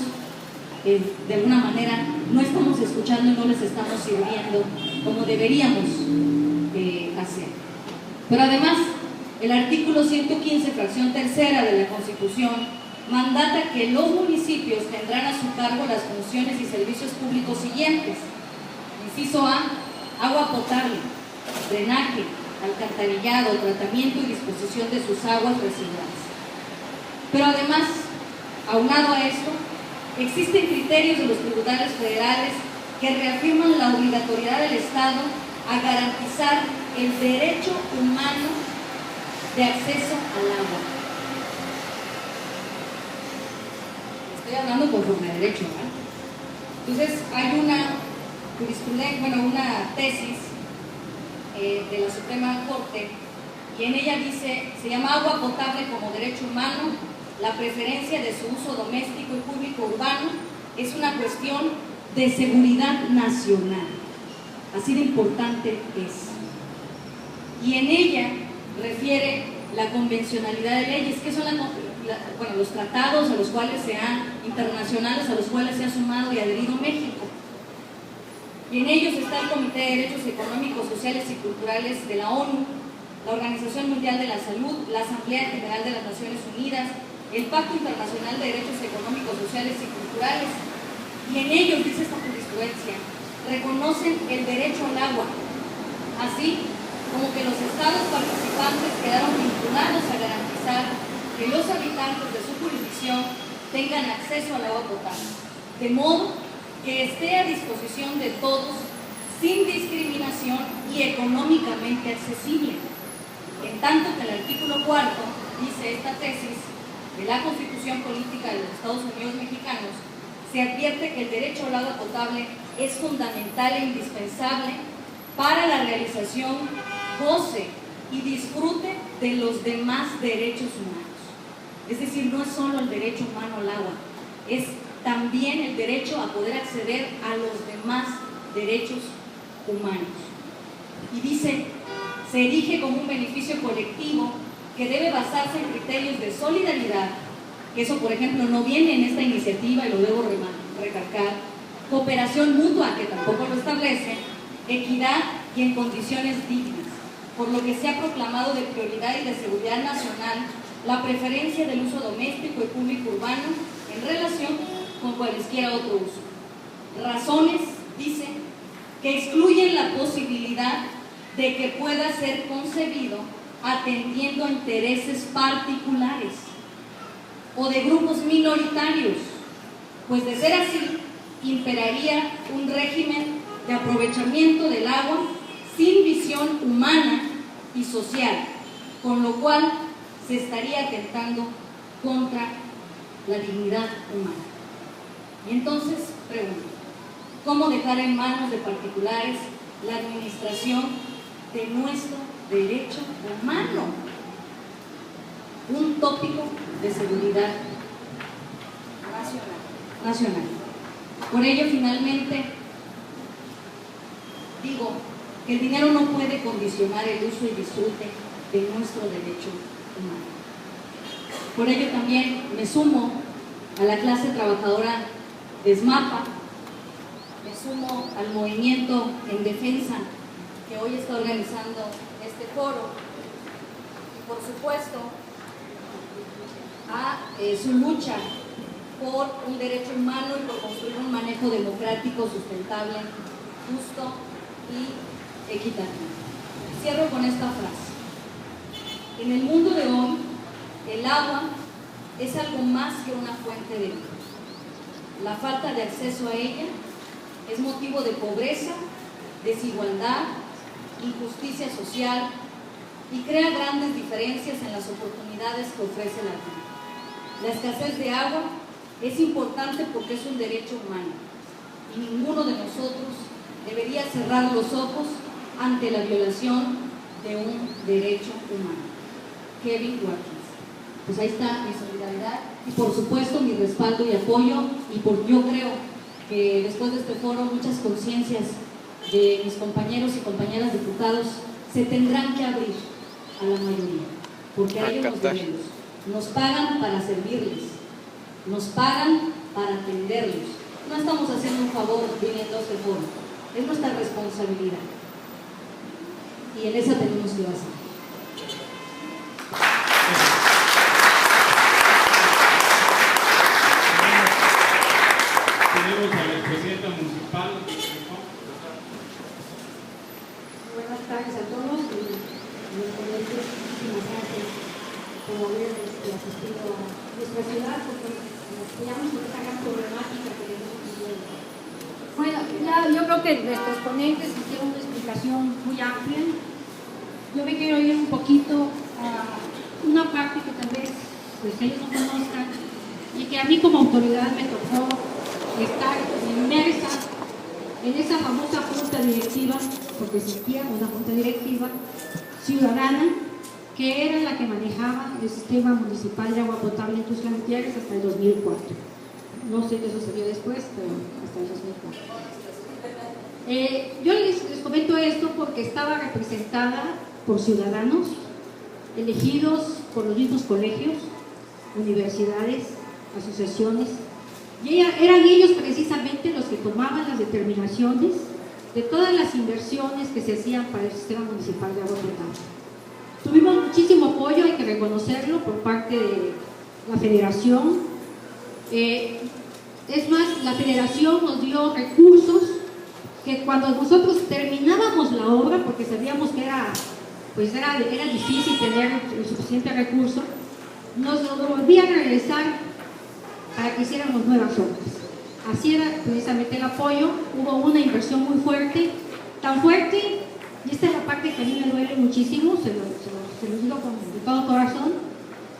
de alguna manera, no estamos escuchando y no les estamos sirviendo como deberíamos hacer. Pero además, el artículo 115, fracción tercera de la Constitución, mandata que los municipios tendrán a su cargo las funciones y servicios públicos siguientes. Inciso A: agua potable, drenaje, alcantarillado, tratamiento y disposición de sus aguas residuales. Pero además, aunado a esto, existen criterios de los tribunales federales que reafirman la obligatoriedad del Estado a garantizar el derecho humano de acceso al agua. Estoy hablando conforme a derecho, ¿verdad? Entonces, hay una jurisprudencia, una tesis de la Suprema Corte, y en ella dice, se llama agua potable como derecho humano, la preferencia de su uso doméstico y público urbano es una cuestión de seguridad nacional. Así de importante es. Y en ella refiere la convencionalidad de leyes, que son los tratados a los cuales internacionales a los cuales se ha sumado y adherido México. Y en ellos está el Comité de Derechos Económicos, Sociales y Culturales de la ONU, la Organización Mundial de la Salud, la Asamblea General de las Naciones Unidas, el Pacto Internacional de Derechos Económicos, Sociales y Culturales. Y en ellos, dice esta jurisprudencia, reconocen el derecho al agua, así como que los estados participantes quedaron vinculados a garantizar que los habitantes de su jurisdicción tengan acceso al agua potable, de modo que esté a disposición de todos sin discriminación y económicamente accesible. En tanto que el artículo 4, dice esta tesis de la Constitución Política de los Estados Unidos Mexicanos, se advierte que el derecho al agua potable es fundamental e indispensable para la realización, goce y disfrute de los demás derechos humanos. Es decir, no es solo el derecho humano al agua, es también el derecho a poder acceder a los demás derechos humanos. Y dice, se erige como un beneficio colectivo que debe basarse en criterios de solidaridad, que eso por ejemplo no viene en esta iniciativa y lo debo recalcar, cooperación mutua, que tampoco lo establece, equidad y en condiciones dignas, por lo que se ha proclamado de prioridad y de seguridad nacional la preferencia del uso doméstico y público urbano en relación con cualesquiera otro uso. Razones, dice, que excluyen la posibilidad de que pueda ser concebido atendiendo a intereses particulares o de grupos minoritarios, pues de ser así, imperaría un régimen de aprovechamiento del agua sin visión humana y social, con lo cual se estaría atentando contra la dignidad humana. Y entonces, pregunto, ¿cómo dejar en manos de particulares la administración de nuestro derecho humano, un tópico de seguridad nacional. Por ello, finalmente, digo que el dinero no puede condicionar el uso y disfrute de nuestro derecho humano. Por ello también me sumo a la clase trabajadora de SMAPA, me sumo al movimiento en defensa que hoy está organizando este foro y por supuesto a su lucha por un derecho humano y por construir un manejo democrático, sustentable, justo y equitativo. Cierro con esta frase. En el mundo de hoy, el agua es algo más que una fuente de vida. La falta de acceso a ella es motivo de pobreza, desigualdad, injusticia social y crea grandes diferencias en las oportunidades que ofrece la vida. La escasez de agua es importante porque es un derecho humano y ninguno de nosotros debería cerrar los ojos ante la violación de un derecho humano. Kevin Watkins. Pues ahí está mi solidaridad y por supuesto mi respaldo y apoyo yo creo que después de este foro muchas conciencias de mis compañeros y compañeras diputados se tendrán que abrir a la mayoría, porque a ellos nos debemos. Nos pagan para servirles, nos pagan para atenderlos. No estamos haciendo un favor viniendo a este foro, es nuestra responsabilidad y en esa tenemos que basar. Tenemos a la expresidenta municipal. Buenas tardes a todos y los ponentes, muchísimas gracias por haber asistido a nuestra ciudad porque nos pillamos con esta gran problemática que tenemos viviendo. Bueno, ya yo creo que nuestros ponentes hicieron una explicación muy amplia. Yo me quiero ir un poquito a una parte que tal vez pues ellos no conozcan y que a mí como autoridad me tocó estar inmersa en esa famosa junta directiva, porque existía una junta directiva ciudadana que era la que manejaba el sistema municipal de agua potable en Tuxtla Gutiérrez hasta el 2004. No sé qué sucedió después, pero hasta el 2004. Yo les comento esto porque estaba representada por ciudadanos elegidos por los mismos colegios, universidades, asociaciones, y eran ellos precisamente los que tomaban las determinaciones de todas las inversiones que se hacían para el sistema municipal de agua potable. Tuvimos muchísimo apoyo, hay que reconocerlo, por parte de la federación. Es más, la federación nos dio recursos que cuando nosotros terminábamos la obra, porque sabíamos que era difícil tener el suficiente recurso, nos lo volvían a regresar para que hiciéramos nuevas obras. Así era precisamente el apoyo. Hubo una inversión muy fuerte, tan fuerte, y esta es la parte que a mí me duele muchísimo, se lo digo de todo corazón.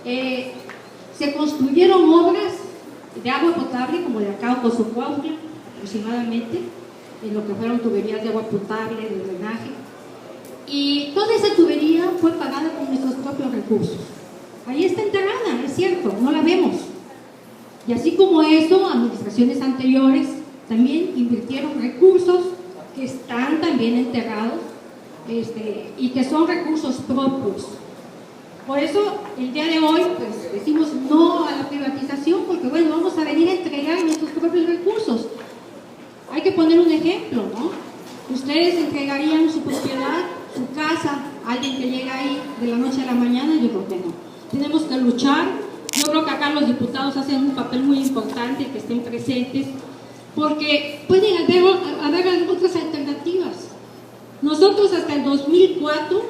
Se construyeron obras de agua potable como de acá a Cozocuautla, aproximadamente, en lo que fueron tuberías de agua potable, de drenaje, y toda esa tubería fue pagada con nuestros propios recursos. Ahí está enterrada, es cierto, no la vemos. Y así como eso, administraciones anteriores también invirtieron recursos que están también enterrados y que son recursos propios. Por eso, el día de hoy, pues, decimos no a la privatización, porque bueno, vamos a venir a entregar nuestros propios recursos. Hay que poner un ejemplo, ¿no? Ustedes entregarían su propiedad, su casa, a alguien que llega ahí de la noche a la mañana. Yo creo que no. Tenemos que luchar. Yo creo que acá los diputados hacen un papel muy importante, que estén presentes, porque pueden haber otras alternativas. Nosotros hasta el 2004